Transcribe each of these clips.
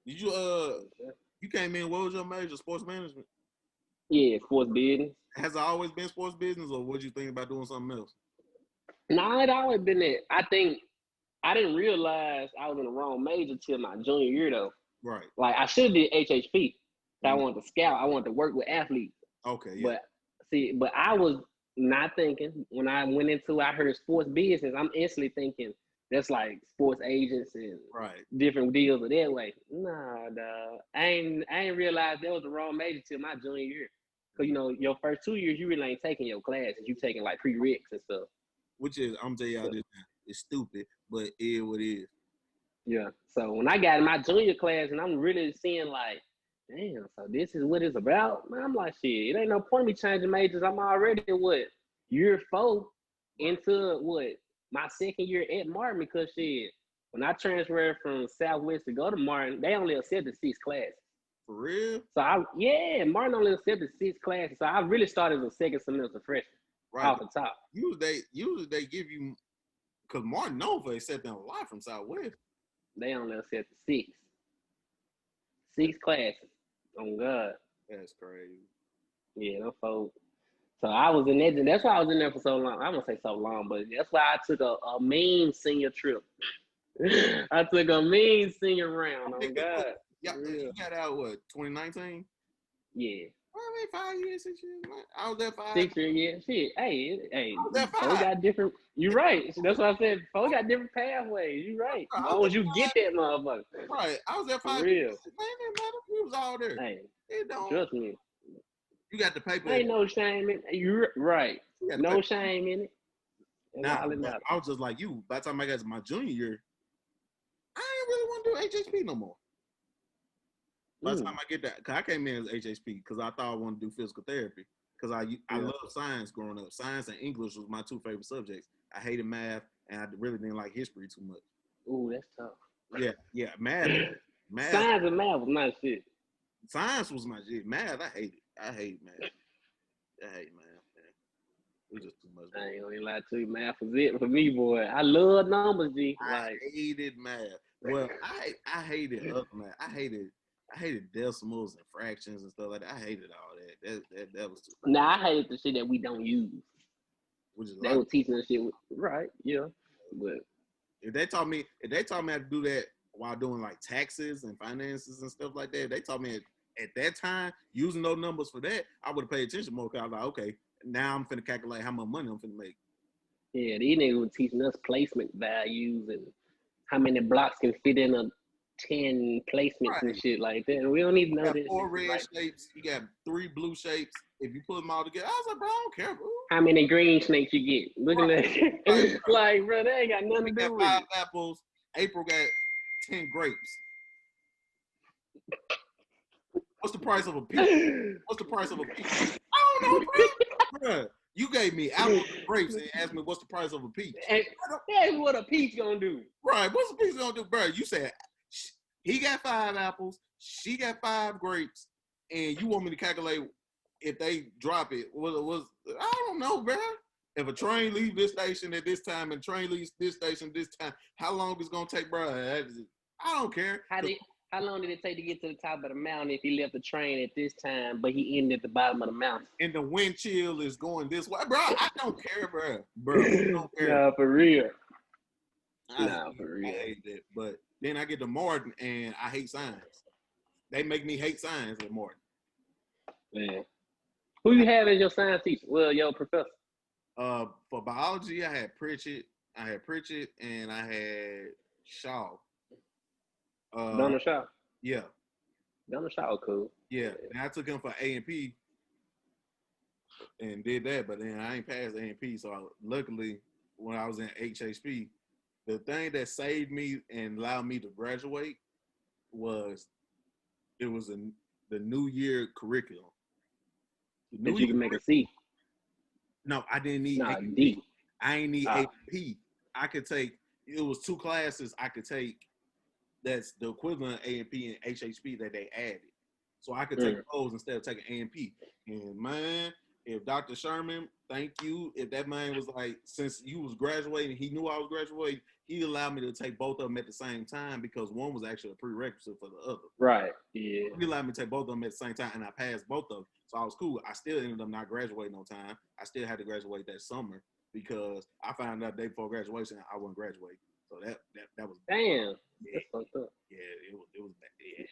Did you you came in? What was your major? Sports management. Yeah, sports business. Has it always been sports business, or what you think about doing something else? Nah, it always been that. I think I didn't realize I was in the wrong major till my junior year though. Right. Like I should have did HHP. I Mm. wanted to scout. I wanted to work with athletes. Okay. Yeah. But but I was not thinking when I went into I heard sports business. I'm instantly thinking that's like sports agents and Right. different deals of that way. Nah, dog. I ain't realized that was the wrong major till my junior year. Cause your first 2 years you really ain't taking your classes. You taking like prereqs and stuff. Which is, I'm telling y'all So, this now. It's stupid, but it is what it is. yeah. So when I got in my junior class and I'm really seeing like, damn, so this is what it's about. Man, I'm like, shit, it ain't no point in me changing majors. I'm already what year 4 Right. into what my second year at Martin because shit. When I transferred from Southwest to go to Martin, they only accepted 6 classes. For real? So Martin only accepted 6 classes. So I really started as a second semester freshman Right. off the top. Usually they give you, because Martin known for accepting a lot from Southwest. They only accepted 6 classes. On God. That's crazy. Yeah, them folks. So I was in that. That's why I was in there for so long. I won't say so long, but that's why I took a mean senior trip. I took a mean senior round. On God. Yeah, you got out what 2019? Yeah. Well, I mean, 5 years, 6 years. Man. I was there 5. 6 year, yeah. Shit. Hey. I was there Folks 5. got different. You right. That's what I said. Folks got different pathways. You right. As I long was as you there get that motherfucker. 5. Right. I was there For 5 years. real. Man, it matter. We was all there. Hey, It don't. trust me. You got the paper. Ain't no shame in it. You right. No Paper. shame in it. That's Now, all it matters. I was just like you. By the time I got to my junior year, I ain't really want to do HHP no more. By the time I get that, because I came in as HHP because I thought I wanted to do physical therapy because I love science growing up. Science and English was my 2 favorite subjects. I hated math and I really didn't like history too much. Ooh, that's tough. Yeah, math. Science and math was my shit. Science was my shit. Math, I hate it. I hate math. I hate math, man. It was just too much. I ain't gonna lie to you, math was it for me, boy. I love numbers, G. I hated math. Well, I hated other math. I hated decimals and fractions and stuff like that. I hated all that. That was too much. Nah, I hate the shit that we don't use. Which is they were teaching us shit, right? Yeah, but if they taught me how to do that while doing like taxes and finances and stuff like that, they taught me at that time using those numbers for that, I would have paid attention more. Cause I was like, okay, now I'm finna calculate how much money I'm finna make. Yeah, these niggas were teaching us placement values and how many blocks can fit in a 10 placements and shit like that. And we don't even know this. 4 red shapes, you got 3 blue shapes. If you put them all together, I was like, bro, I don't care, bro. How many green snakes you get? Looking at like, bro, they ain't got nothing to do with 5 it. apples. April got 10 grapes. What's the price of a peach? What's the price of a peach? I don't know, bro. You gave me apples and grapes and asked me what's the price of a peach. That's what a peach gonna do. Right, what's a peach gonna do, bro? You said he got 5 apples, she got 5 grapes, and you want me to calculate if they drop it. I don't know, bro. If a train leaves this station at this time and train leaves this station this time, how long it's gonna take, bro? I don't care. How long did it take to get to the top of the mountain if he left the train at this time, but he ended at the bottom of the mountain? And the wind chill is going this way, bro. I don't care, bro. I don't care. Nah, for real. I hate that. But then I get to Martin and I hate science. They make me hate science at Martin. Man. Who you have as your science teacher? Well, your professor. For biology, I had Pritchett, and I had Shaw. Donald Shaw. Yeah. Donald Shaw, cool. Yeah, and I took him for A&P and did that, but then I ain't passed A&P. So luckily, when I was in HHP, the thing that saved me and allowed me to graduate was the New Year curriculum. That you can make a C. No, I didn't need D. I ain't need A&P. I could take. It was 2 classes I could take. That's the equivalent of A&P and HHP that they added. So I could take those instead of taking A&P. And man, If Dr. Sherman, thank you. If that man was like, since you was graduating, he knew I was graduating, he allowed me to take both of them at the same time because one was actually a prerequisite for the other. Right. Yeah. He allowed me to take both of them at the same time, and I passed both of them. So I was cool. I still ended up not graduating on time. I still had to graduate that summer because I found out the day before graduation I wasn't graduating. So that was damn. Yeah. That's fucked up. Yeah, it was bad. Yeah.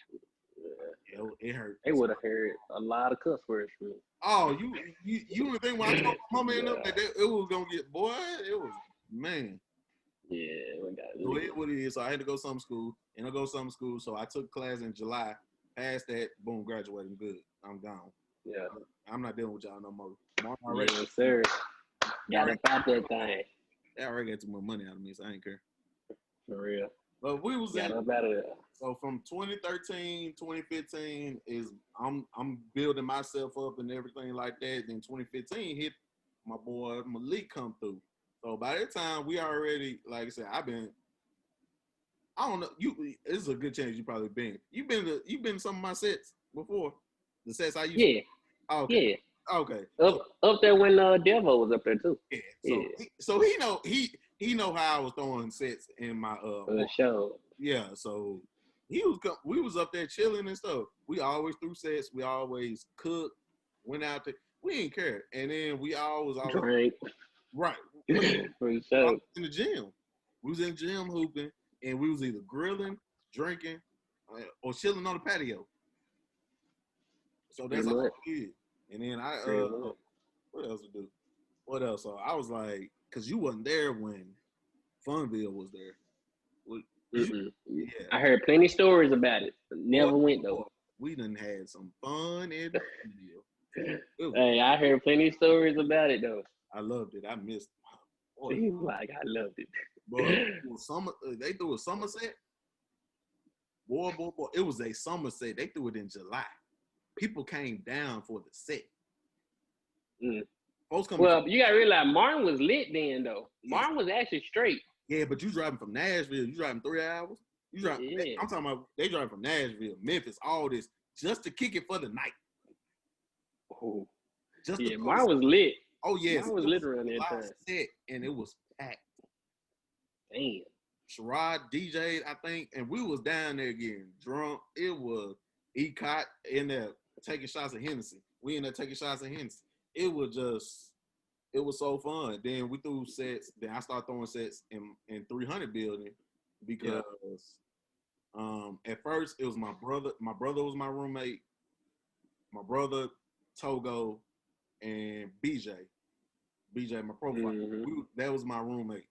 It hurt. They would have heard a lot of cuss words from me. Oh, you would think when I told my mama and them that it was gonna get boy, it was man. Yeah, we got so it what it is. So I had to go summer school, and I go summer school. So I took class in July. Passed that, boom, graduating good. I'm gone. Yeah, I'm not dealing with y'all no more. Yes, sir. Got to pop that thing. They already got too much money out of me, so I ain't care. For real. But we was got up out of there. So from 2013, 2015 is I'm building myself up and everything like that. Then 2015 hit, my boy Malik come through. So by that time we already, like I said, I don't know. It's a good chance you probably been. You've been to some of my sets before. The sets I used. Yeah. Oh, okay. Yeah. Okay. Up there when Devo was up there too. Yeah. So he know how I was throwing sets in my show. Yeah. So we was up there chilling and stuff. We always threw sets. We always cooked. Went out there. We didn't care. And then we always drank. Right. For sure. In the gym. We was in the gym hooping. And we was either grilling, drinking, or chilling on the patio. So that's all we did. And then what else to do? What else? So I was like, because you wasn't there when Funville was there. Yeah. I heard plenty of stories about it. But never went though. We done had some fun in Funville. Hey, I heard plenty of stories about it though. I loved it. I missed it. He was like, I loved it. Boy, they threw a Somerset. Boy. It was a Somerset. They threw it in July. People came down for the set. Well, you gotta realize Martin was lit then though. Martin was actually straight. Yeah, but you driving from Nashville. You driving 3 hours. You driving. Yeah. I'm talking about they driving from Nashville, Memphis, all this just to kick it for the night. Oh, Martin was lit. Oh yes, Martin was lit around that time. Set, and it was packed. Damn. Sherrod DJ'd, I think, and we was down there getting drunk. It was Ecot in there taking shots of Hennessy. We in there taking shots of Hennessy. It was so fun. Then we threw sets. Then I started throwing sets in 300 building because at first it was my brother. My brother was my roommate. My brother, Togo, and BJ, my profile. That was my roommate.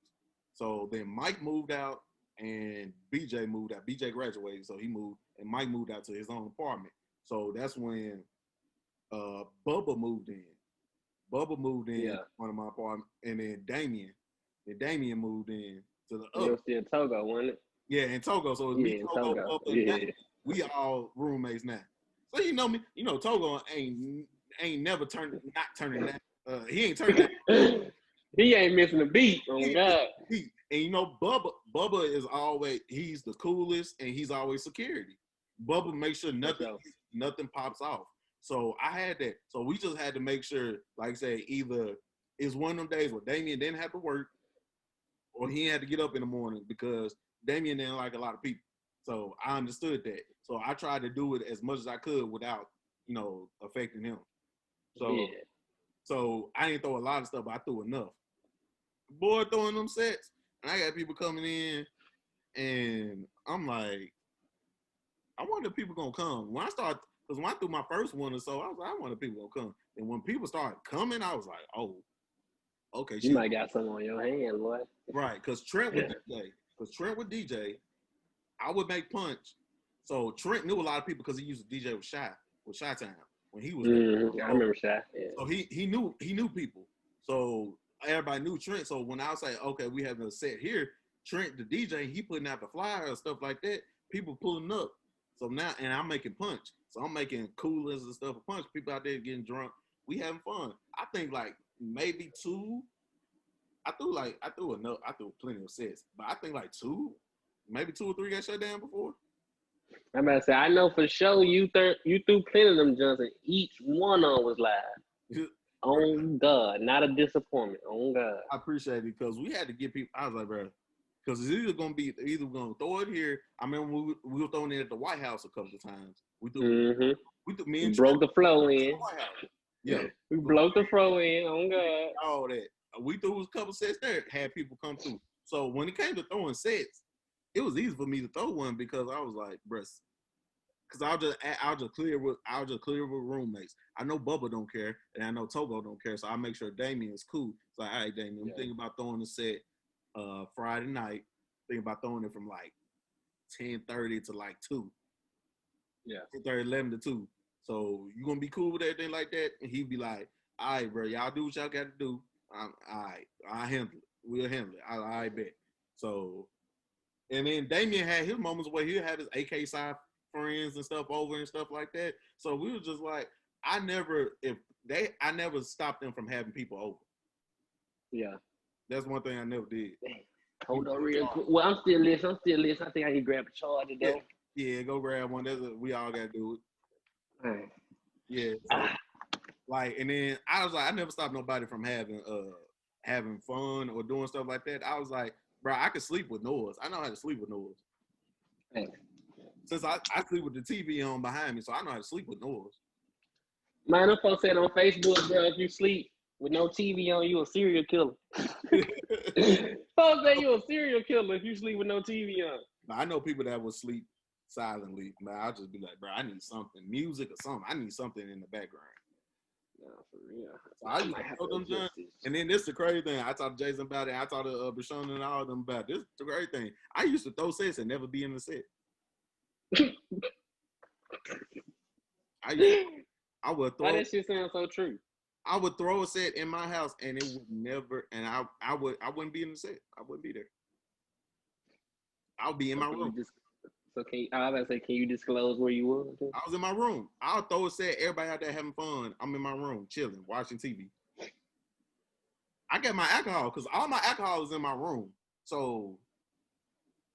So then Mike moved out and BJ moved out. BJ graduated, so he moved, and Mike moved out to his own apartment. So that's when Bubba moved in. One of my apartment, and then Damien moved in to the other. Still Togo, wasn't it? Yeah, in Togo. So it's me, Togo. We all roommates now. So you know me, Togo ain't never turning that. He ain't turning that. He ain't missing a beat. Oh God. And Bubba is always, he's the coolest and he's always security. Bubba makes sure nothing pops off. So I had that. So we just had to make sure, like I said, either it's one of them days where Damien didn't have to work or he had to get up in the morning because Damien didn't like a lot of people. So I understood that. So I tried to do it as much as I could without, affecting him. So I didn't throw a lot of stuff, but I threw enough. Boy, throwing them sets, and I got people coming in, and I'm like, I wonder if people gonna come. When I threw my first one or so, I was like, I wonder if people gonna come. And when people started coming, I was like, oh, okay. You might got something on your hands, boy. Right, because Trent would DJ. I would make punch. So Trent knew a lot of people because he used to DJ with Shy Time when he was I remember Shy. Yeah. So he knew people. So everybody knew Trent. So when I was like, okay, we have a set here, Trent, the DJ, he putting out the flyer and stuff like that. People pulling up. So now, and I'm making punch. So I'm making coolers and stuff for punch. People out there getting drunk. We having fun. I think like maybe two. I threw plenty of sets, but I think like maybe 2 or 3 got shut down before. I'm about to say, I know for sure you threw plenty of them jumps and each one on was live. On God, not a disappointment. On God. I appreciate it because we had to get people. I was like, bro, because it's either gonna throw it here. I remember we were throwing it at the White House a couple of times. We threw me and Broke the flow at in. the White House. Yeah, We broke the flow in. On God. all that. We threw a couple sets there, had people come through. So when it came to throwing sets, it was easy for me to throw one because I was like, bruh, because I'll just clear with roommates. I know Bubba don't care, and I know Togo don't care, so I make sure Damien's cool. It's like, all right, Damien, I'm thinking about throwing the set Friday night. Thinking about throwing it from like 10:30 to like 2. Yeah. 10:30, 11 to 2. So you gonna be cool with everything like that? And he'd be like, all right, bro, y'all do what y'all got to do. All right, I'll handle it. We'll handle it. I bet. So, and then Damien had his moments where he had his AK side friends and stuff over and stuff like that. So we were just like, I never stopped them from having people over. Yeah. That's one thing I never did. Hold on real quick. Well, I'm still listening. I think I can grab a charger though. Yeah, go grab one. We all gotta do it. All right. Yeah. So, like, and then I was like, I never stopped nobody from having fun or doing stuff like that. I was like, bro, I could sleep with noise. I know how to sleep with noise. Hey. Since I sleep with the TV on behind me, so I know how to sleep with noise. Man, them folks said on Facebook, bro, if you sleep with no TV on, you a serial killer. Folks say you a serial killer if you sleep with no TV on. I know people that will sleep silently. Man, I'll just be like, bro, I need something, music or something. I need something in the background. No, for real. So I used to tell them done. And then this is the crazy thing. I talked to Jason about it. I talked to Brashon and all of them about it. This is the great thing. I used to throw sets and never be in the set. I would throw. Why that shit sound so true? I would throw a set in my house and it would never. And I wouldn't be in the set. I wouldn't be there. I'll be in my room. I was about to say, can you disclose where you were? I was in my room. I'll throw a set. Everybody out there having fun. I'm in my room, chilling, watching TV. I got my alcohol because all my alcohol is in my room. So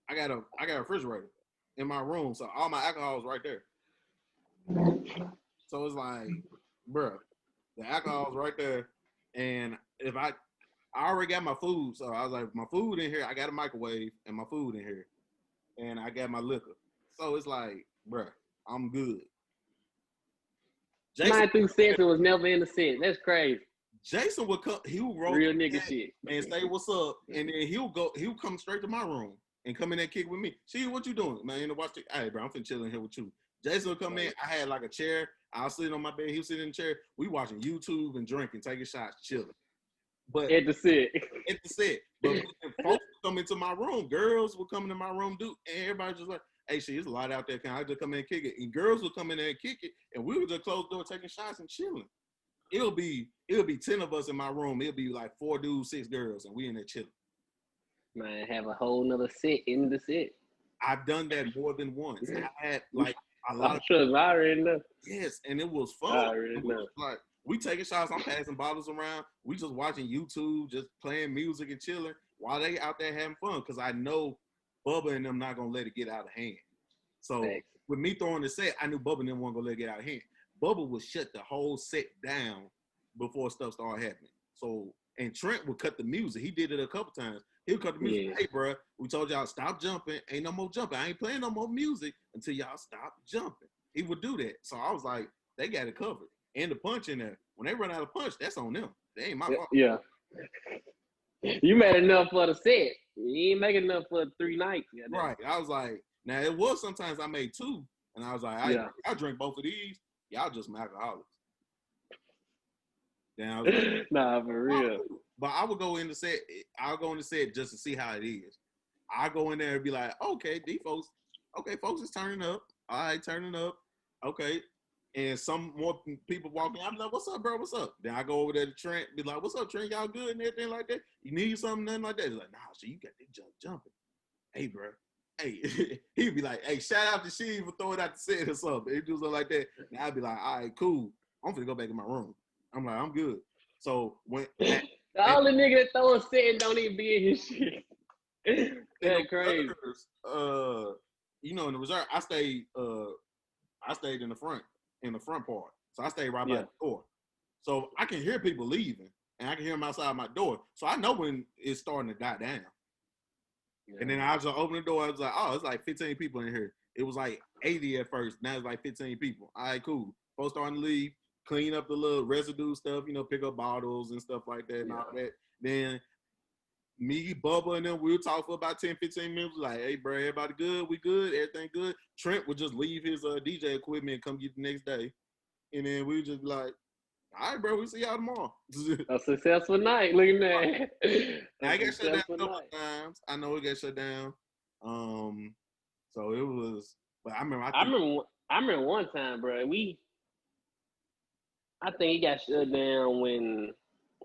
I got a refrigerator in my room. So all my alcohol is right there. So it's like, bruh, the alcohol's right there. And if I already got my food, so I was like, my food in here, I got a microwave and my food in here. And I got my liquor. So it's like, bruh, I'm good. Jason through sets and was never in the set. That's crazy. Jason would come, he would roll real nigga shit and say, what's up? And then he'll come straight to my room and come in and kick with me. See, what you doing? Man, you know, watch the, hey, bro, I'm finna chill in here with you. Jason would come in. I had like a chair. I was sitting on my bed. He was sitting in the chair. We watching YouTube and drinking, taking shots, chilling. But at the set. But when folks would come into my room, girls would come into my room, and everybody just like, hey, shit, there's a lot out there. Can I just come in and kick it? And girls would come in there and kick it, and we would just close the door, taking shots and chilling. It'll be 10 of us in my room. It'll be like 4 dudes, 6 girls, and we in there chilling. Man, have a whole nother set in the set. I've done that more than once. I had like a lot of I already know. Yes, and it was fun. I already know. Like, we taking shots, I'm passing bottles around. We just watching YouTube, just playing music and chilling while they out there having fun. Because I know Bubba and them not gonna let it get out of hand. So Thanks. With me throwing the set, I knew Bubba and them weren't gonna let it get out of hand. Bubba would shut the whole set down before stuff started happening. So, and Trent would cut the music. He did it a couple times. He would cut the music. Yeah. Hey, bro, we told y'all stop jumping. Ain't no more jumping. I ain't playing no more music until y'all stop jumping. He would do that. So I was like, they got it covered. And the punch in there. When they run out of punch, that's on them. They ain't my fault. Yeah. You made enough for the set. You ain't making enough for 3 nights. Right. I was like, now it was sometimes I made 2. And I was like, I drink both of these. Y'all just some alcoholics. Then I was like, nah, for real. But I would go in the set. I'll go in the set just to see how it is. I go in there and be like, okay, folks is turning up. All right, turning up. Okay. And some more people walking. I'm like, what's up, bro? What's up? Then I go over there to Trent, be like, what's up, Trent? Y'all good and everything like that? You need something, nothing like that? He's like, nah, so you got that jumping. Hey, bro. Hey, he'd be like, hey, shout out to Sheev for throwing out the set or something. He'd do something like that. And I'd be like, all right, cool. I'm finna go back in my room. I'm like, I'm good. So when the only nigga that throw a set and don't even be in his shit. That's crazy. You know, in the reserve, I stayed in the front part. So I stayed right by the door. So I can hear people leaving, and I can hear them outside my door. So I know when it's starting to die down. Yeah. And then I just open the door. I was like, oh, it's like 15 people in here. It was like 80 at first. Now it's like 15 people. All right, cool. Folks starting to leave, clean up the little residue stuff, pick up bottles and stuff like that and all that. Then me, Bubba, and then we would talk for about 10, 15 minutes. Like, hey, bro, everybody good? We good? Everything good? Trent would just leave his DJ equipment and come get the next day. And then we would just be like, all right, bro, we'll see y'all tomorrow. A successful night. Look at that. Now, I got shut down a couple times. I know it got shut down. So it was, but I remember. I remember one time, bro. I think it got shut down when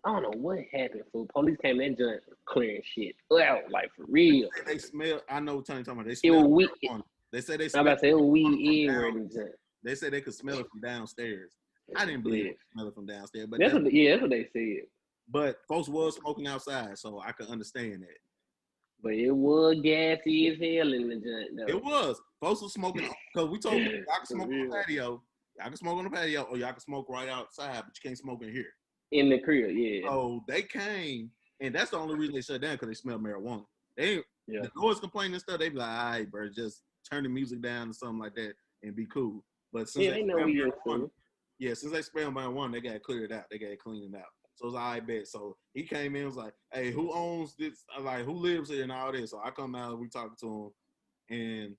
I don't know what happened. Fool, police came in and clearing shit out, like for real. They smell. I know what you're talking about. They It smell. was weed. They say they I'm smell. about to say it was weed everywhere in the joint. They said they could smell it from downstairs. I didn't believe they could smell it from downstairs, but that's what they said. But folks was smoking outside, so I could understand that. But it was gassy as hell in the joint, though. It was. Folks was smoking because we told them y'all can smoke on the patio. Y'all can smoke on the patio, or y'all can smoke right outside, but you can't smoke in here. In the crib, yeah. So they came, and that's the only reason they shut down because they smell marijuana. The noise complaining and stuff, they be like, all right, bro, just turn the music down or something like that and be cool. But since they know we used to. Since they smelled marijuana, they got it cleared out. They got it cleaned out. So it's all right, bet. So he came in and was like, hey, who owns this? Like, who lives here and all this? So I come out and we talking to him. And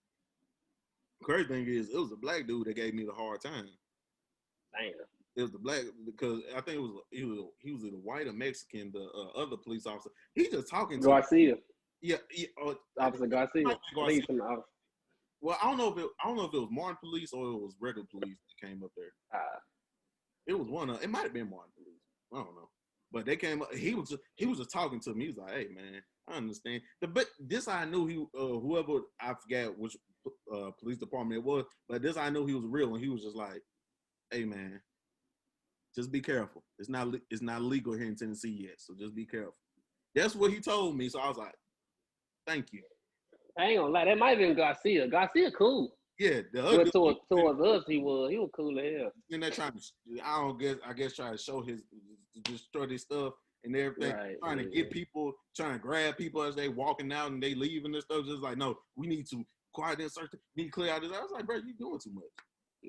the crazy thing is, it was a black dude that gave me the hard time. Damn. It was the black, because I think he was either white or Mexican, the other police officer. He just talking to Garcia. Yeah. Officer Garcia. Well, I don't know if it was Martin Police or it was regular police that came up there. It was one of, it might have been Martin Police. I don't know. But they came up, he was just talking to me. He was like, hey man, I understand. But this I knew he whoever, I forgot which police department it was, but this I knew he was real, and he was just like, hey man, just be careful. It's not legal here in Tennessee yet, so just be careful. That's what he told me. So I was like, thank you. I ain't gonna lie, that might have been Garcia. Garcia cool. Yeah, towards us, he was cool as hell. And they're trying to, I guess trying to show his, destroy this stuff and everything, right, trying to get people, trying to grab people as they walking out and they leaving and stuff. Just like, no, we need to quiet and search, need to clear out this. I was like, bro, you doing too much.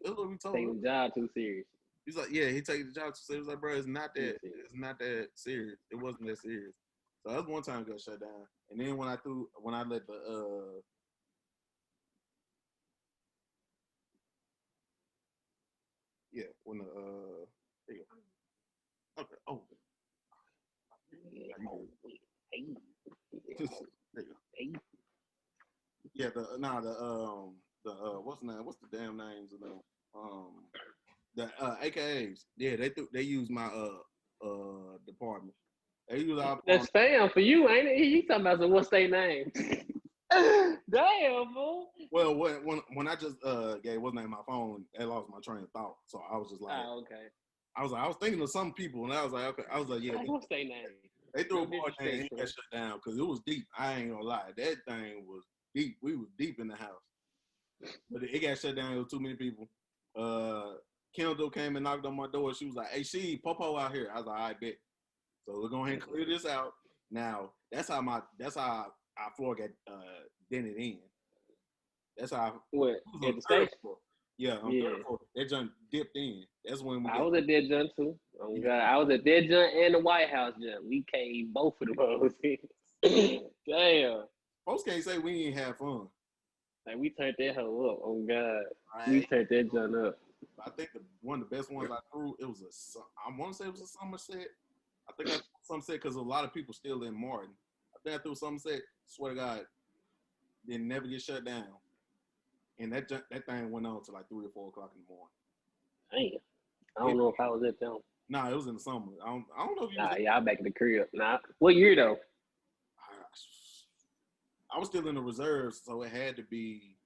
That's what we told him. Taking the job too serious. He's like, yeah, he takes the job too serious. Like, bro, it's not that serious. It wasn't that serious. So that's one time it got shut down. And then when I let the when the there you go. Okay. Oh. Yeah, what's the damn names of them? The AKAs. Yeah, they use my department. They use our That's Stam for you, ain't it? You talking about what's their name? Damn, fool. Well, when I just gave what's name my phone, I lost my train of thought. So I was just like, okay. I was thinking of some people, and I was like, okay. I was like, yeah. What's their name? They threw a ball and he got shut down because it was deep. I ain't gonna lie, that thing was deep. We was deep in the house, but it got shut down. It was too many people. Kendall came and knocked on my door. She was like, "Hey, she Popo out here." I was like, "I bet." So we're going ahead and clear this out. Now that's how our floor got dented in. That's how. What at the station? Yeah, that junk dipped in. That's when I was at that junk too. Oh God, I was at that junk and the White House junk. We came both of them. Damn. Folks can't say we ain't have fun. Like we turned that hoe up. Oh God, right. We turned that junk up. I think one of the best ones I threw, I want to say it was a Somerset. I think I threw Somerset because a lot of people still in Martin. I think I threw Somerset. Swear to God, didn't never get shut down. And that thing went on to like 3 or 4 o'clock in the morning. Damn. I don't know if I was at them. Nah, it was in the summer. I don't know if you was yeah, I'm back in the crib. Nah. What year though? I was still in the reserves, so it had to be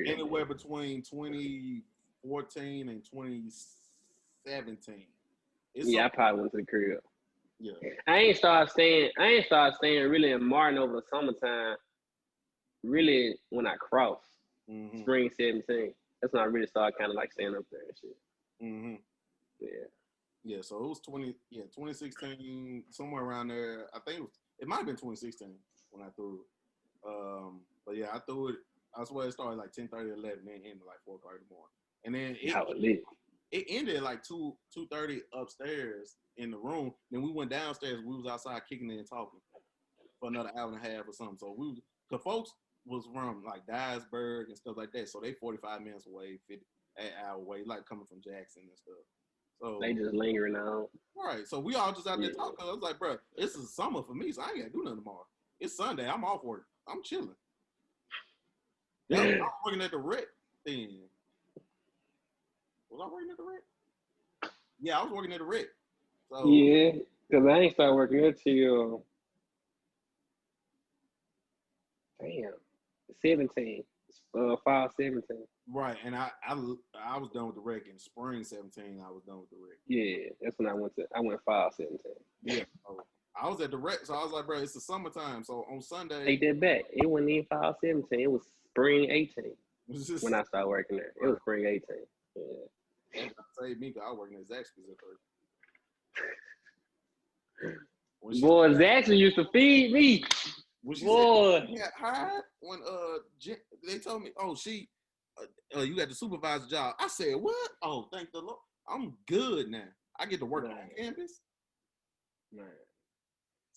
anywhere between 2014 and 2017. I probably went to the crib. Yeah. I ain't started staying really in Martin over the summertime. Really when I crossed spring 17. That's when I really started kind of like staying up there and shit. Mm-hmm. Yeah. Yeah, so it was 2016, somewhere around there. I think it might have been 2016 when I threw it. But yeah, I threw it. I swear it started like 10:30, 11, then ended like 4:30 in the morning, and then I was lit. it ended at like 2:30 upstairs in the room. Then we went downstairs. We was outside kicking it and talking for another hour and a half or something. So the folks was from like Dyersburg and stuff like that. So they 45 minutes away, 50 an hour away, like coming from Jackson and stuff. They So just lingering on. right, so we all just out there Yeah. talking. I was like, bro, this is summer for me, so I ain't gotta do nothing tomorrow. It's Sunday. I'm off work. I'm chilling. I was working at the rec then. Was I working at the rec? Yeah, I was working at the rec. So Yeah, because I ain't started working until damn 17. 5/17. right, and I was done with the rec in spring 17. I was done with the rec. Yeah, that's when I went 5/17. Yeah, so I was at the rec, so I was like, bro, it's the summertime. So on Sunday, Take that back. It wasn't even 5/17. It was spring 18 when I started working there. It was spring 18. Yeah. that saved me because I was working at Zaxby's at first. Boy, Zaxby used to feed me. When she Boy. said, yeah, hired when they told me, oh, you got the supervisor job. I said, what? Oh, thank the Lord. I'm good now. I get to work on campus. Man.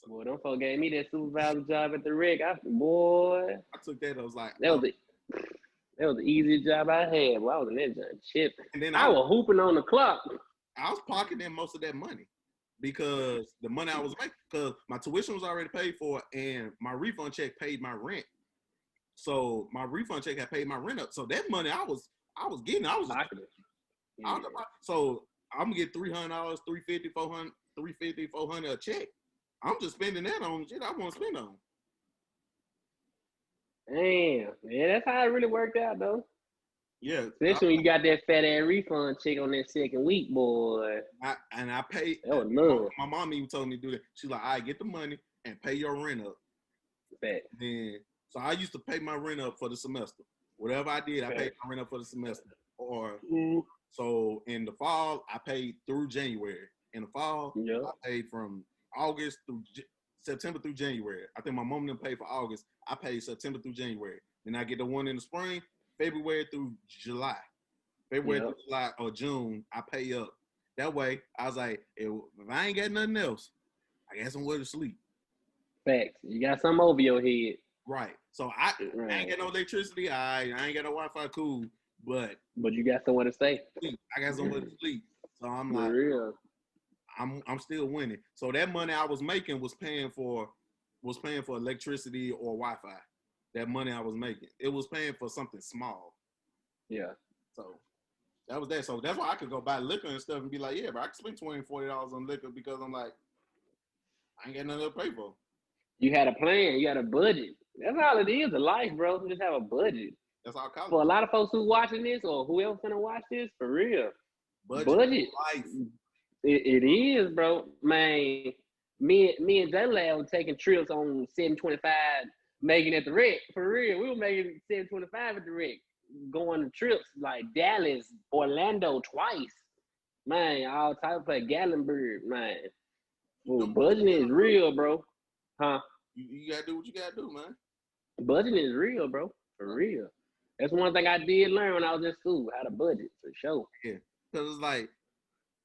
Boy, them folks gave me that supervisor job at the rec. Boy. I took that. I was like, that was the easiest job I had. Well, I was in that job chipping. And then I was hooping on the clock. I was pocketing most of that money because the money I was making, because my tuition was already paid for, and my refund check paid my rent. So my refund check had paid my rent up. So that money I was getting. I was just pocketing. Yeah. So I'm gonna get $300, $350, $400, $350, $400 a check. I'm just spending that on shit I want to spend on. Damn, yeah, that's how it really worked out though. Yeah, especially when you got that fat ass refund check on that second week, boy. I paid. That was love. My mom even told me to do that. She's like, "All right, get the money and pay your rent up." Fact. Then, so I used to pay my rent up for the semester. Whatever I did, I paid my rent up for the semester. Or so in the fall, I paid through January. In the fall, I paid from August through September through January. I think my mom didn't pay for August. I paid September through January. Then I get the one in the spring, February through July. February through July or June, I pay up. That way, I was like, if I ain't got nothing else, I got somewhere to sleep. Facts. You got something over your head. Right. So I ain't got no electricity. I ain't got no Wi-Fi. Cool. But you got somewhere to stay. I got somewhere to sleep. So I'm like, real. I'm still winning. So that money I was making was paying for electricity or Wi-Fi. That money I was making, it was paying for something small. Yeah. So that was that. So that's why I could go buy liquor and stuff and be like, yeah, but I can spend $20, $40 on liquor because I'm like, I ain't got nothing to pay for. You had a plan. You had a budget. That's all it is in life, bro. Just have a budget. That's all college. For a lot of folks who watching this or whoever's gonna watch this, for real, budget. Life. It is, bro. Man, me and J-Lab were taking trips on 725, making at the rec. For real, we were making 725 at the rec, going to trips like Dallas, Orlando twice. Man, all type of play Gatlinburg, man. Well, budgeting is real, bro. Huh? You gotta do what you gotta do, man. Budgeting is real, bro. For real. That's one thing I did learn when I was in school, how to budget, for sure. Yeah, because it's like,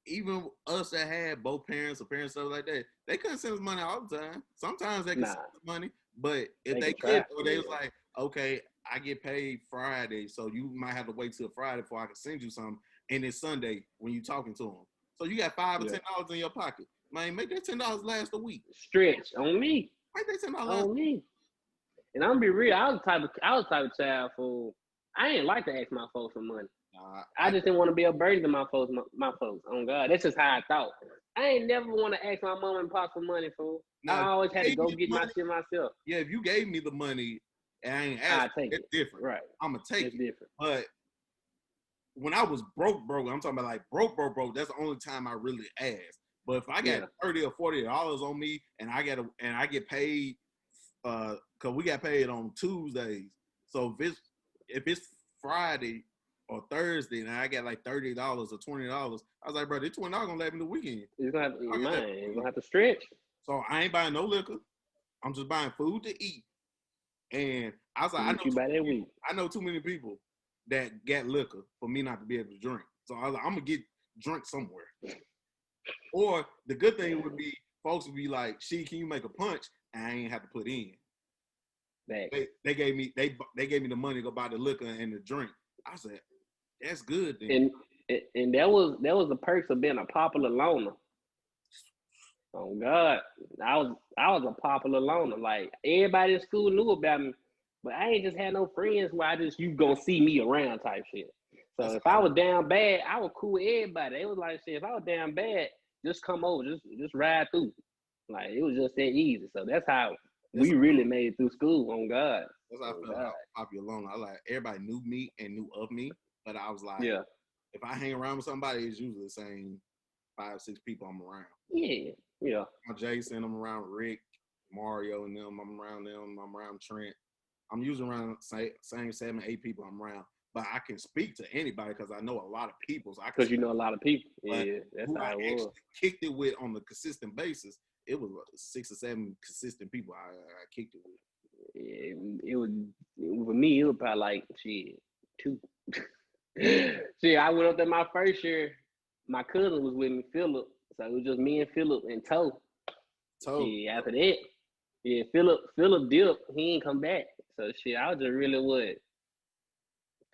even us that had both parents or parents, stuff like that, they couldn't send us money all the time. Sometimes they could send us money, but if they could, or they was like, okay, I get paid Friday, so you might have to wait till Friday before I can send you something, and it's Sunday when you talking to them. So you got $5 or $10 in your pocket. Man, make that $10 last a week. Stretch on me. Make that $10 on me. And I'm gonna be real, I was the type of child for I ain't like to ask my folks for money. I just didn't want to be a burden to my folks. Oh God, that's just how I thought. I ain't never want to ask my mom and pop for money, fool. I always had to go get my shit myself. Yeah, if you gave me the money and I ain't asked, it's different. Right. I'm gonna take it's it. Different. But when I was broke, I'm talking about like broke, that's the only time I really asked. But if I got $30 or $40 on me and I get paid, cause we got paid on Tuesdays. So if it's Friday or Thursday, and I got like $30 or $20. I was like, bro, this $20 gonna last me the weekend. You're gonna have to stretch. So I ain't buying no liquor. I'm just buying food to eat. And I was like, I know too many people that got liquor for me not to be able to drink. So I was like, I'm gonna get drunk somewhere. Or the good thing would be folks would be like, can you make a punch? And I ain't have to put in. They gave me the money to go buy the liquor and the drink. I said, that's good then. And that was the perks of being a popular loner. Oh God, I was a popular loner. Like everybody in school knew about me, but I ain't just had no friends where you gonna see me around type shit. So if I was down bad, I was cool with everybody. They was like, shit, if I was down bad, just come over, just ride through. Like it was just that easy. So that's how we really made it through school. On God. That's how I felt popular loner. I like everybody knew me and knew of me, but I was like, if I hang around with somebody, it's usually the same 5, 6 people I'm around. Yeah. Jason, I'm around Rick, Mario, and them. I'm around them. I'm around Trent. I'm usually around same 7, 8 people I'm around. But I can speak to anybody because I know a lot of people. Because you know a lot of people. Yeah, that's how it was. Kicked it with on a consistent basis. It was 6 or 7 consistent people I kicked it with. It was for me. It was probably like 2. See, I went up there my first year. My cousin was with me, Philip. So it was just me and Philip and Toe. After that, Philip dipped. He ain't come back. So I was just really what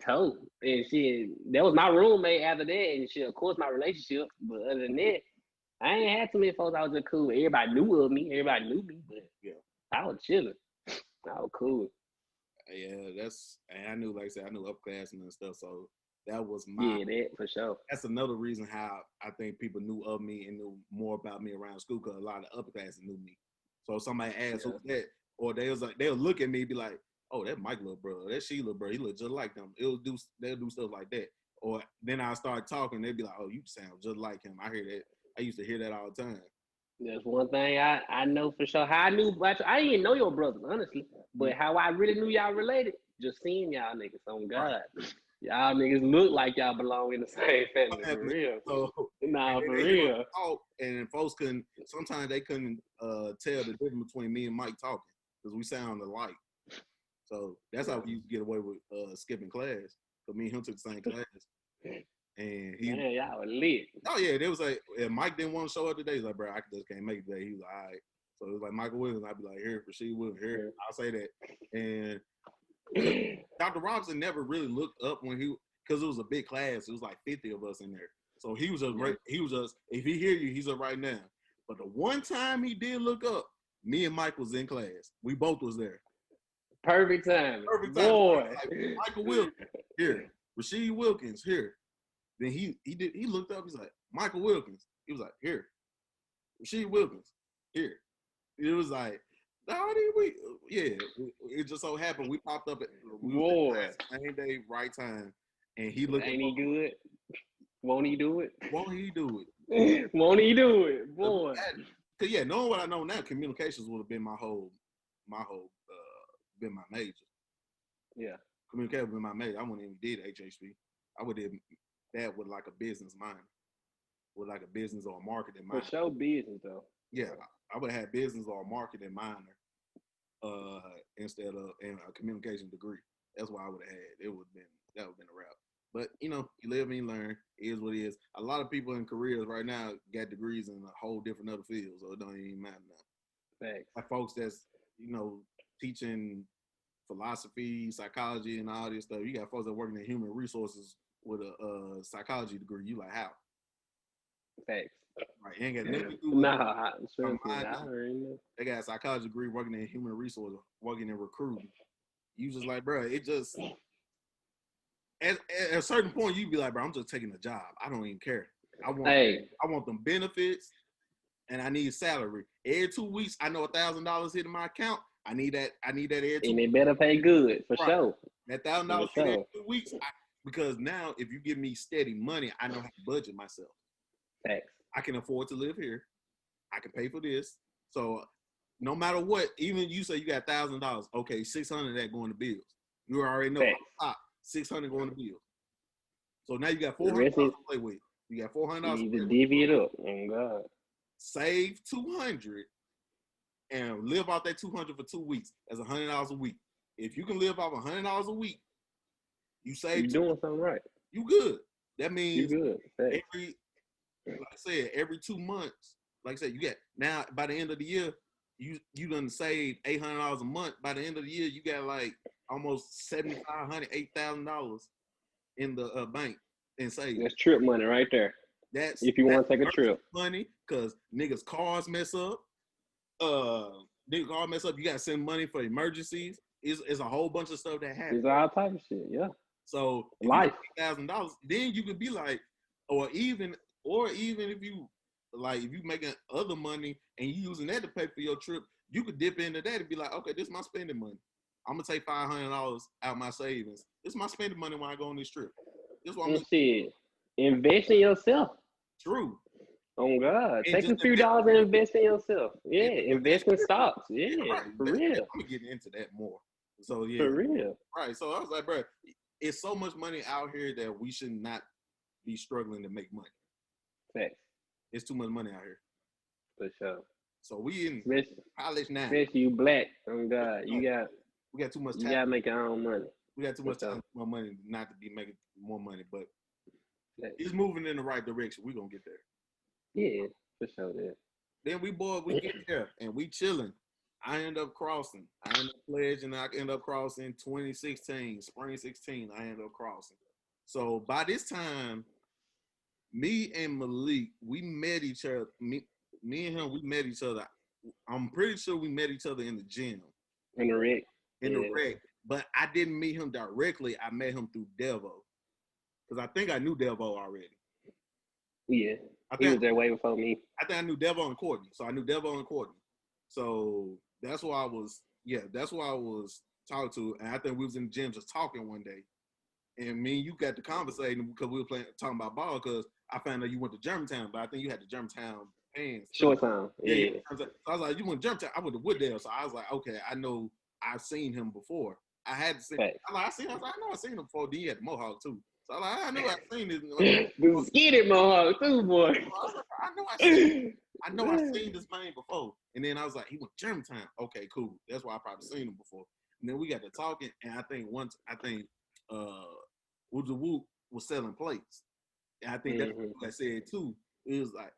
Toe. And that was my roommate after that. And of course, my relationship. But other than that, I ain't had too many folks. I was just cool. Everybody knew of me. Everybody knew me. But I was chilling. I was cool. Yeah, and I knew, like I said, I knew upperclassmen and stuff. So that was that for sure. That's another reason how I think people knew of me and knew more about me around school because a lot of upperclassmen knew me. So if somebody asked who's that, or they'll look at me and be like, "Oh, that Mike little bro, that she little bro, he look just like them." They'll do stuff like that. Or then I start talking, they'd be like, "Oh, you sound just like him." I hear that. I used to hear that all the time. That's one thing I know for sure. How I knew about you, I didn't even know your brothers, honestly. But how I really knew y'all related, just seeing y'all niggas on God. Right. Y'all niggas look like y'all belong in the same family, for real. So, for real. And folks sometimes they couldn't tell the difference between me and Mike talking because we sound alike. So that's how we used to get away with skipping class. Because me and him took the same class. And y'all were lit. Oh yeah, they was like, if Mike didn't want to show up today, he's like, bro, I just can't make it today. He was like, all right. So it was like Michael Williams. I'd be like, here, Rasheed Williams, here. I'll say that. And Dr. Robinson never really looked up because it was a big class. It was like 50 of us in there. So he was just, if he hear you, he's up right now. But the one time he did look up, me and Mike was in class. We both was there. Perfect time. Boy. Like, Michael Wilkins, here. Rasheed Wilkins, here. Then he looked up, he's like, Michael Wilkins. He was like, here. Rasheed Wilkins, here. It was like, it just so happened we popped up at same day, right time. And he looked. Ain't he good? Won't he do it? Won't he do it? Won't he do it, boy? Cause knowing what I know now, communications would have been my major. Yeah, communication would have been my major. I wouldn't even did HHP. I would have that with like a business minor, with like a business or a marketing minor. For sure, business though. Yeah, I would have had business or a marketing minor, instead of a communication degree. That's what I would have had. That would have been a wrap. But you live and you learn. It is what it is. A lot of people in careers right now got degrees in a whole different other field, so it don't even matter now. Thanks. Like folks that's teaching philosophy, psychology, and all this stuff. You got folks that working in human resources with a psychology degree. You like how? Thanks. Right, you ain't got nothing to do with they got a psychology degree working in human resources, working in recruiting. You just like, bro, it just at a certain point you be like, bro, I'm just taking a job. I don't even care. I want them benefits and I need salary. Every 2 weeks, I know $1,000 hitting my account. I need that every 2 weeks. And they better pay good for sure. That $1,000 every 2 weeks, because now if you give me steady money, I know how to budget myself. Thanks. I can afford to live here. I can pay for this. So no matter what, even you say you got $1,000, okay, $600 of that going to bills. You already know $600 going to bills. So now you got The $400 rest to is play with. You got you $400 to need play to with. divvy it up. Oh God. Save $200 and live off that $200 for 2 weeks. That's $100 a week. If you can live off $100 a week, you save. You doing something right. You good. That You means good. Thanks. like I said, every 2 months. Like I said, you get now by the end of the year, you done save $800 a month. By the end of the year, you got like almost $7,500, $8,000 in the bank and save. That's trip money right there. That's If you want to take a trip. money because niggas' cars mess up. Niggas' cars mess up. You gotta send money for emergencies. It's a whole bunch of stuff that happens. It's all type of shit. Yeah. So Life. $8,000, then you could be like, or even if you like, if you making other money and you using that to pay for your trip, you could dip into that and be like, okay, this is my spending money. I'm gonna take $500 out my savings. This is my spending money when I go on this trip. This is what I'm And shit. Invest in yourself. True. Oh God. And Take a just few dollars and invest in yourself. Yeah. and Invest in stocks. Yeah. right. For real. I'm gonna get into that more. So yeah. For real. Right. So I was like, bro, it's so much money out here that we should not be struggling to make money. Facts. It's too much money out here. For sure. So we in college now. Especially you black. Oh God. we got too much time. You gotta make your own money. We got too much time, more money not to be making more money, but it's moving in the right direction. We're gonna get there. Yeah, for sure. Yeah. Then we get there and we chilling. I end up crossing. I end up pledging. I end up crossing 2016, spring 16. I end up crossing. So by this time, me and Malik, we met each other. Me and him, we met each other. I'm pretty sure we met each other in the gym. In the rec. The rec. But I didn't meet him directly. I met him through Devo. Because I think I knew Devo already. Yeah. He was there way before me. I think I knew Devo and Courtney. So I knew Devo and Courtney. So that's why I was talking to. And I think we was in the gym just talking one day. And me and you got to conversating because we were talking about ball because I found out you went to Germantown, but I think you had the Germantown fans. Short time. Yeah. So I was like, you went to Germantown. I went to Wooddale. So I was like, okay, I know I've seen him before. I had to see him. I know I've seen him before. Then he had the Mohawk too. So I knew I've seen this. The skinny Mohawk too, boy. I know I've seen this man before. And then I was like, he went to Germantown. Okay, cool. That's why I probably seen him before. And then we got to talking, and I think Wooja Woo was selling plates. And I think that's what I said too. It was like,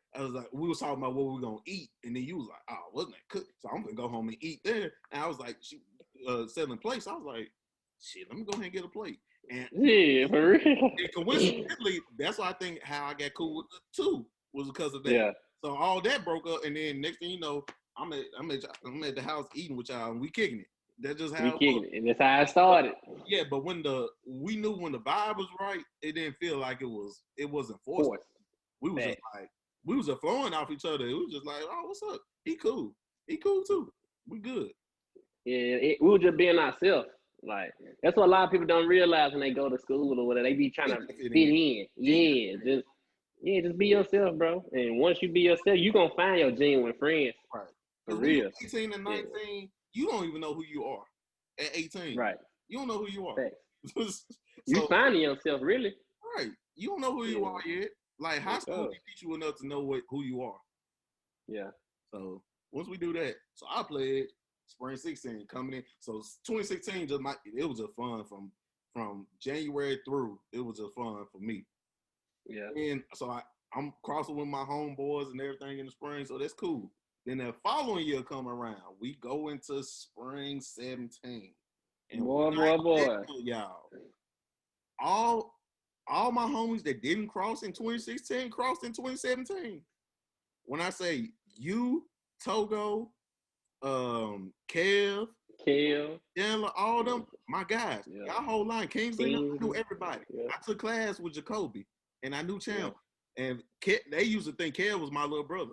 we was talking about what we were gonna eat, and then you was like, oh, wasn't that cooked? So I'm gonna go home and eat there. And I was like, she selling plates. I was like, shit, let me go ahead and get a plate. And yeah, for real. And coincidentally, that's why I think how I got cool with it too was because of that. Yeah. So all that broke up, and then next thing you know, I'm at the house eating with y'all, and we kicking it. That's just how it was. And that's how it started. Yeah, but we knew when the vibe was right, it didn't feel like it wasn't forced. We was just like we was just flowing off each other. It was just like, oh, what's up? He cool too. We good. Yeah, we were just being ourselves. Like that's what a lot of people don't realize when they go to school or whatever. They be trying to fit in. Yeah, just be yourself, bro. And once you be yourself, you gonna find your genuine friends. Right. For real. 18 and 19, you don't even know who you are. At 18, right? You don't know who you are. You finding yourself, really. Right. You don't know who you are yet. Like high school teach you enough to know who you are. Yeah. So once we do that, so I played spring 16 coming in. So 2016 it was just fun from January through. It was just fun for me. Yeah. And so I'm crossing with my homeboys and everything in the spring, so that's cool. Then the following year come around, we go into spring 17. And boy. Y'all, all my homies that didn't cross in 2016 crossed in 2017. When I say you, Togo, Kev, Chandler, all them, my guys, y'all whole line, Kingsley, I knew everybody. Yeah. I took class with Jacoby, and I knew Chandler. Yeah. And they used to think Kev was my little brother.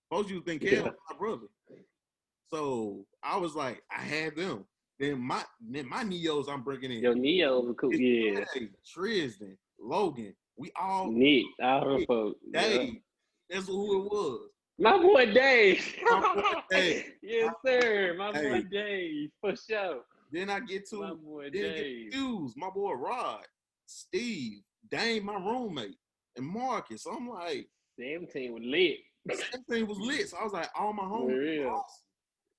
Folks used to think Kev was my brother. So I was like, I had them. Then my Neos I'm bringing in. Your Neos are cool. Yeah. Tristan, Logan, we all Nick, all her folks. Dave. That's who it was. My boy Dave. Yes, my sir. My boy Dave, for sure. Then I get to my boy Dave. Fuse, my boy Rod. Steve, Dane, my roommate, and Marcus. So I'm like, 17 was lit. 17 was lit. So I was like, all my For homies real. crossed.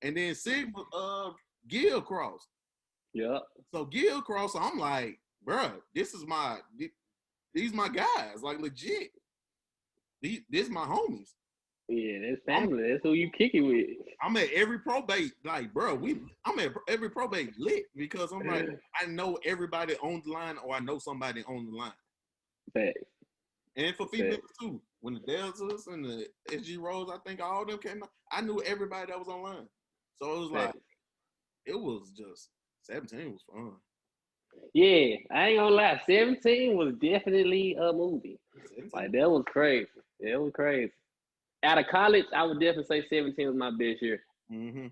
And then Sigma, Gil crossed. Yep. So Gil crossed. So I'm like, bruh, these my guys, like legit. This my homies. Yeah, that's family. That's who you kick it with. I'm at every probate, like, bro. I'm at every probate lit because I'm like, I know everybody on the line, or I know somebody on the line. Facts. And for females too, when the Deltas and the SG Rose, I think all of them came out. I knew everybody that was online, so it was like, it was just 17 was fun. Yeah, I ain't gonna lie. 17 was definitely a movie. 17. Like that was crazy. It was crazy. Out of college, I would definitely say 17 was my best year. Mm-hmm.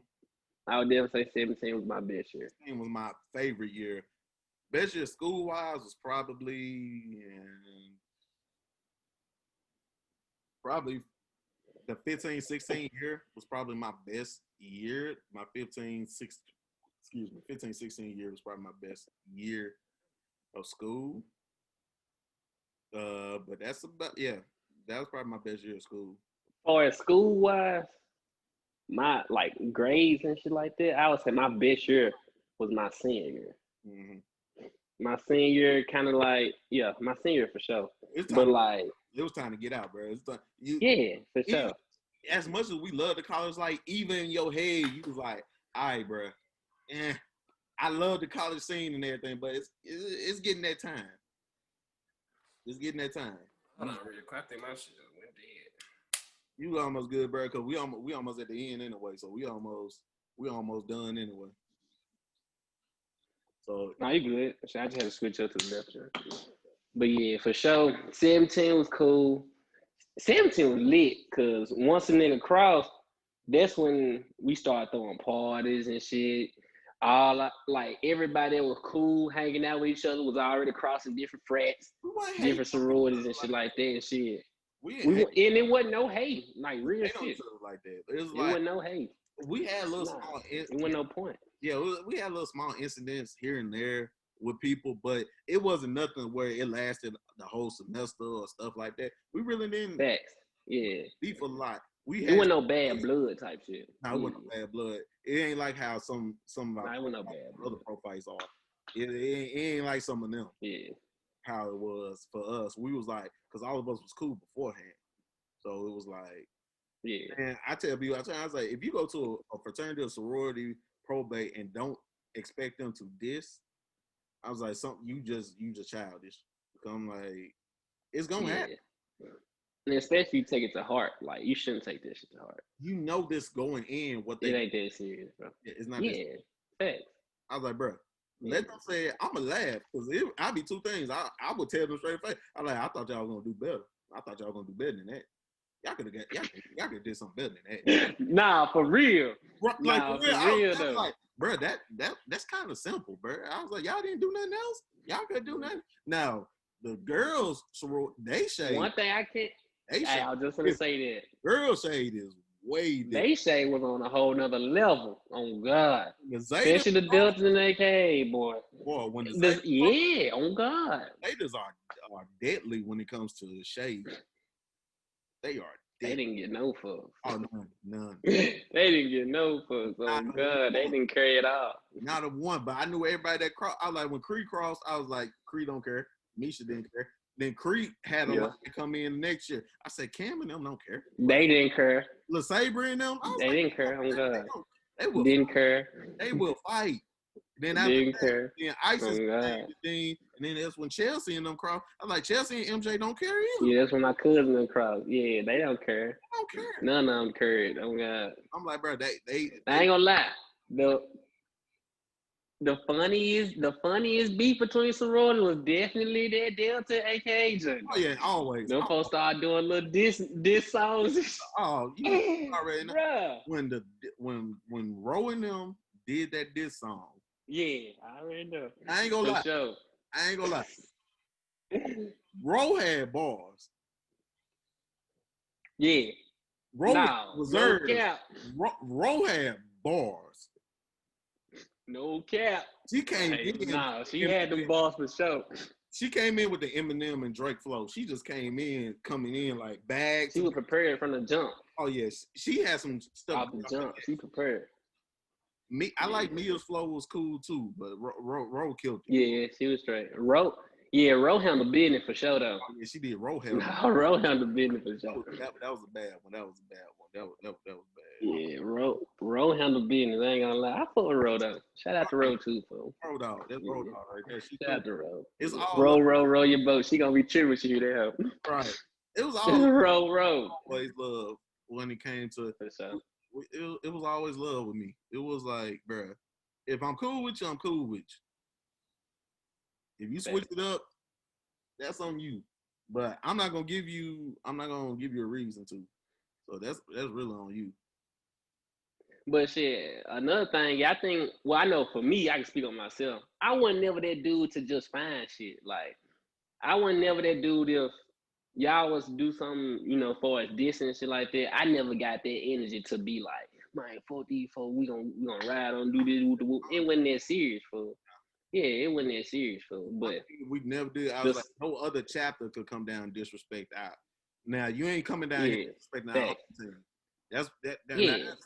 I would definitely say 17 was my best year. 17 was my favorite year. Best year school wise was probably the 15-16 year was probably my best year. My 15-16 year was probably my best year of school. But that was probably my best year of school. Or as school wise, my like grades and shit like that, I would say my best year was my senior year. Mm-hmm. My senior year, kind of like, yeah, my senior year for sure. But like, it was time to get out, bro. It's time, for sure. As much as we love the college, like even in your head, you was like, all right, bro. I love the college scene and everything, but it's getting that time. It's getting that time. Hold on, real quick. I think my shit just went dead. You almost good, bro, because we almost at the end anyway, so we almost done anyway. So No, you good. I just had to switch up to the left. Sure. But yeah, for sure, 17 was cool. 17 was lit because once a nigga crossed, that's when we started throwing parties and shit. Like everybody that was cool, hanging out with each other, was already crossing different frats, different sororities and shit like that and shit. And it wasn't no hate, like real shit. Like that. It wasn't no hate. We had little small. It wasn't no point. Yeah, we had little small incidents here and there with people, but it wasn't nothing where it lasted the whole semester or stuff like that. We really didn't. Facts. Yeah. Beef a lot. It wasn't no bad blood type shit. No, it wasn't no bad blood. It ain't like how some of our it wasn't no bad blood. other pro fights are. It ain't like some of them. Yeah. How it was for us. We was like, because all of us was cool beforehand. So it was like, yeah. And I tell people, I was like, if you go to a fraternity or sorority probate and don't expect them to diss, I was like, you just childish. I'm like, it's gonna happen. And especially you take it to heart. Like you shouldn't take this shit to heart. You know this going in. It ain't that serious, bro. It's not. Yeah. Facts. I was like, bro, let them say it. I'ma laugh because I'll be two things. I would tell them straight face. I'm like, I thought y'all was gonna do better. I thought y'all was gonna do better than that. Y'all could have did something better than that. Nah, for real. Like for real. real I though. was like, bro, that's kind of simple, bro. I was like, y'all didn't do nothing else. Y'all could do nothing. Now the girls, they shade. One thing I can't. I was just gonna say that. Girl shade is way different. They shade was on a whole nother level. On God, especially the Deltas and AKA boy. Boy, when on God, Zetas are deadly when it comes to shade. They are. They didn't get no fucks. Oh, none. They didn't get no fucks. Oh God, they didn't carry it out. Not a one, but I knew everybody that crossed. I was like, when Creed crossed, I was like, Creed don't care. Misha didn't care. Then Creed had a lot to come in next year. I said, Cam and them don't care. They didn't care. LeSabre and them, they didn't care. Oh God, they will didn't care. They will fight. Then after didn't care. Then ISIS and then that's when Chelsea and them cross. I was like, Chelsea and MJ don't care either. Yeah, that's when my cousin them cross. Yeah, they don't care. They don't care. None of them cared. Oh God. I'm like, bro, they I ain't gonna lie. The funniest beef between sorority was definitely that Delta AKA joint. Oh yeah, always. Them folks started doing little diss songs. Oh, you already know. Bruh. When Ro and them did that diss song. Yeah, I already know. I ain't gonna lie. Sure. I ain't gonna lie. Ro had bars. Yeah. Ro had bars. No cap. She came in. She had them bars for sure. She came in with the Eminem and Drake flow. She just coming in like bags. She was prepared from the jump. Oh yes, she had some stuff. Off the jump, she prepared. I like Mia's flow was cool too, but Ro killed it. Yeah, she was straight. Ro handled business for sure though. Yeah, she did. Ro handled. Ro handled business for sure. That was a bad one. That was a bad one. That was bad. Yeah, Ro handled business. I ain't gonna lie. I fuck with Ro though. Shout out to Ro too, fool. Ro dog. That's Ro dog right there. Shout out to Ro. It's all row your boat. She gonna be cheering with you there. Right. It was all row. Always love when it came to. For sure. It was always love with me. It was like, bruh, if I'm cool with you, I'm cool with you. If you switch it up, that's on you. But I'm not gonna give you a reason to. So that's really on you. But shit, another thing, I think, well, I know for me, I can speak on myself. I wasn't never that dude to just find shit. Like, I wasn't never that dude if y'all was to do something, you know, for as distance and shit like that. I never got that energy to be like, man, fuck these folks, we gonna ride on, do this, with the whoop. It wasn't that serious, fool. Yeah, it wasn't that serious, fool. But we never did. I was like, no other chapter could come down and disrespect out. Now you ain't coming down here disrespecting our home team. That's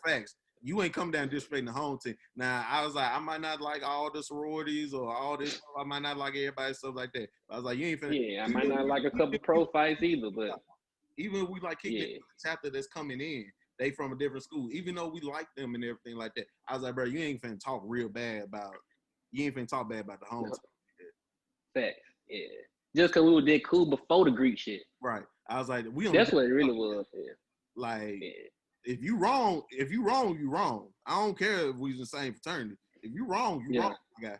facts. You ain't come down disrespecting the home team. Now I was like, I might not like all the sororities or all this. I might not like everybody stuff like that. But I was like, you ain't finna. Yeah, I might not like a couple pro fights either, but even if we like kicking the chapter that's coming in, they from a different school. Even though we like them and everything like that, I was like, bro, you ain't finna talk real bad about. You ain't finna talk bad about the home team. Facts. Yeah. Just cause we were that cool before the Greek shit. Right. I was like, that's what it really was. Yeah. Like. Yeah. If you wrong, you wrong. I don't care if we in the same fraternity. If you wrong, you wrong, guy.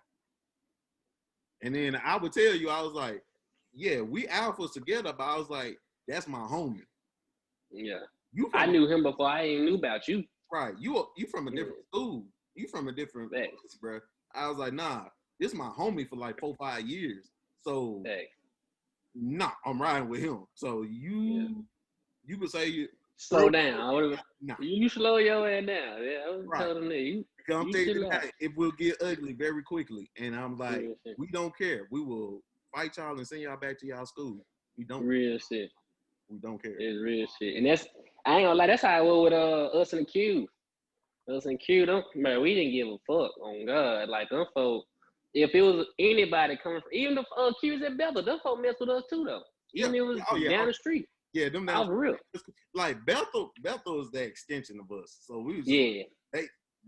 And then I would tell you, I was like, yeah, we alphas together, but I was like, that's my homie. Yeah. I knew him before I even knew about you. Right. You from a different school. You from a different place, bro. I was like, nah, this is my homie for like 4-5 years. So nah, I'm riding with him. So you could say slow down. Nah. You slow your ass down. Yeah, I was telling them that. I'm telling you that it will get ugly very quickly. And I'm like, we don't care. We will fight y'all and send y'all back to y'all school. We don't real shit. We don't care. It's real shit. And that's, I ain't gonna lie, that's how it was with us and Q. Us and Q, man, we didn't give a fuck on God. Like them folk, if it was anybody coming from, even the Q's at Bethel, them folk messed with us too though. Even if it was down the street. Yeah, them down for real. Like Bethel is the extension of us. So we was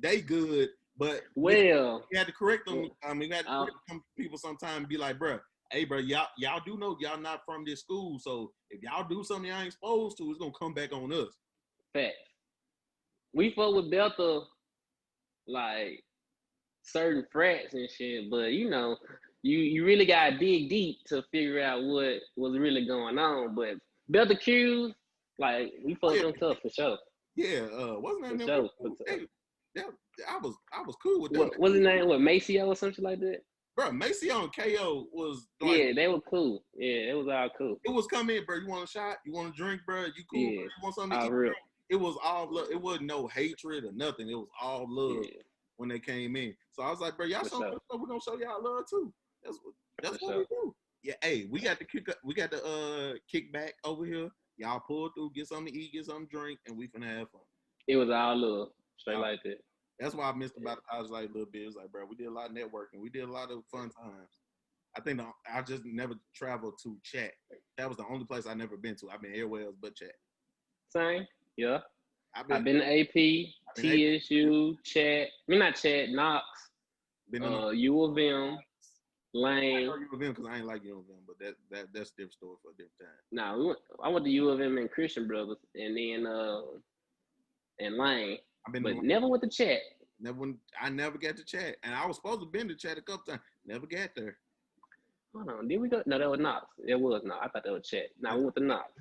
they good, but we had to correct them. I mean, we had to correct some people sometimes and be like, bro, hey, bro, y'all do know y'all not from this school. So if y'all do something y'all ain't supposed to, it's gonna come back on us. Fact. We fuck with Bethel like certain frats and shit, but you know, you really gotta dig deep to figure out what was really going on. But Bethel Q's, like we fucked them tough for sure. Yeah, wasn't that name? I was cool with them. What's his name? What, Maceo or something like that? Bro, Maceo and KO was like, they were cool. Yeah, it was all cool. It was come in, bro. You want a shot? You want a drink, bro? You cool? Yeah. You want something to eat? Real. It was all love. It wasn't no hatred or nothing. It was all love when they came in. So I was like, bro, y'all show us, we're gonna show y'all love too. That's what we do. Yeah, hey, we got the kick back over here. Y'all pull through, get something to eat, get something to drink, and we finna have fun. It was all love, straight like that. That's why I missed about the college life a little bit. It's like, bro, we did a lot of networking. We did a lot of fun times. I think I just never traveled to Chat. That was the only place I never been to. I've been everywhere else but Chat. Same, yeah. I've been to AP, TSU, Chat. I mean, not Chat, Knox, U of M, Lane. I know U of M because I ain't like U of M, but that's a different story for a different time. Nah, I went to U of M and Christian Brothers, and then and Lane. But never went to Chat. I never got to Chat, and I was supposed to been to Chat a couple times. Never got there. Hold on, did we go? No, that was Knox. It was Knox. I thought that was Chat. No, we went to Knox.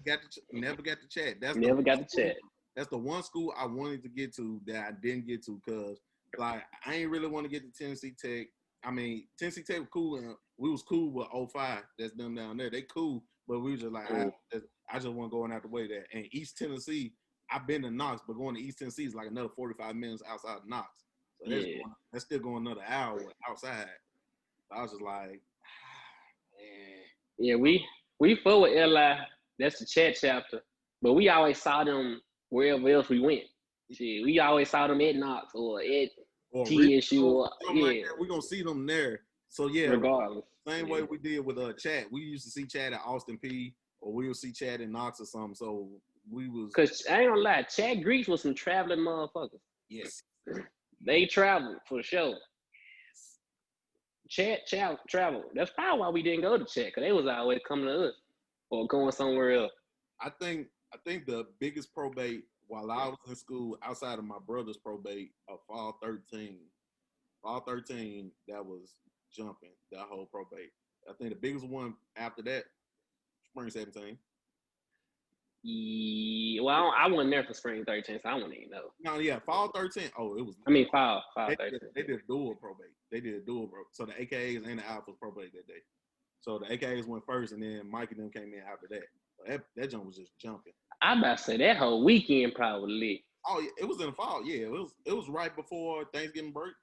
Never got to Chat. Never got to Chat. That's the one school I wanted to get to that I didn't get to because, like, I ain't really want to get to Tennessee Tech. I mean, Tennessee Tech was cool, and we was cool with 05. That's them down there. They cool, but we was just like, I just want going out the way there. And East Tennessee, I've been to Knox, but going to East Tennessee is like another 45 minutes outside of Knox. So that's still going another hour outside. So I was just like, man. Yeah, we fuck with Li. That's the chat chapter. But we always saw them wherever else we went. Shit, we always saw them at Knox or at or TSU or something like yeah, that. We're gonna see them there. So yeah, regardless. same way we did with Chat. We used to see Chat at Austin P, or we would see Chat in Knox or something. So we was Cause I ain't gonna lie, Chad Greeks was some traveling motherfuckers. yes. They traveled for sure. Chad traveled. That's probably why we didn't go to Chad, cause they was always coming to us or going somewhere else. I think the biggest probate while I was in school, outside of my brother's probate of fall 13, that was jumping that whole probate. I think the biggest one after that, spring 17. Yeah, well, I wasn't there for spring 13, so I wouldn't even know. No, yeah, fall 13. Oh, it was. I mean, fall 13. They did a dual probate. So the AKAs and the Alphas probate that day. So the AKAs went first, and then Mike and them came in after that. So that jump was just jumping. I about to say that whole weekend probably lit. Oh, yeah, it was in the fall. Yeah, it was right before Thanksgiving break.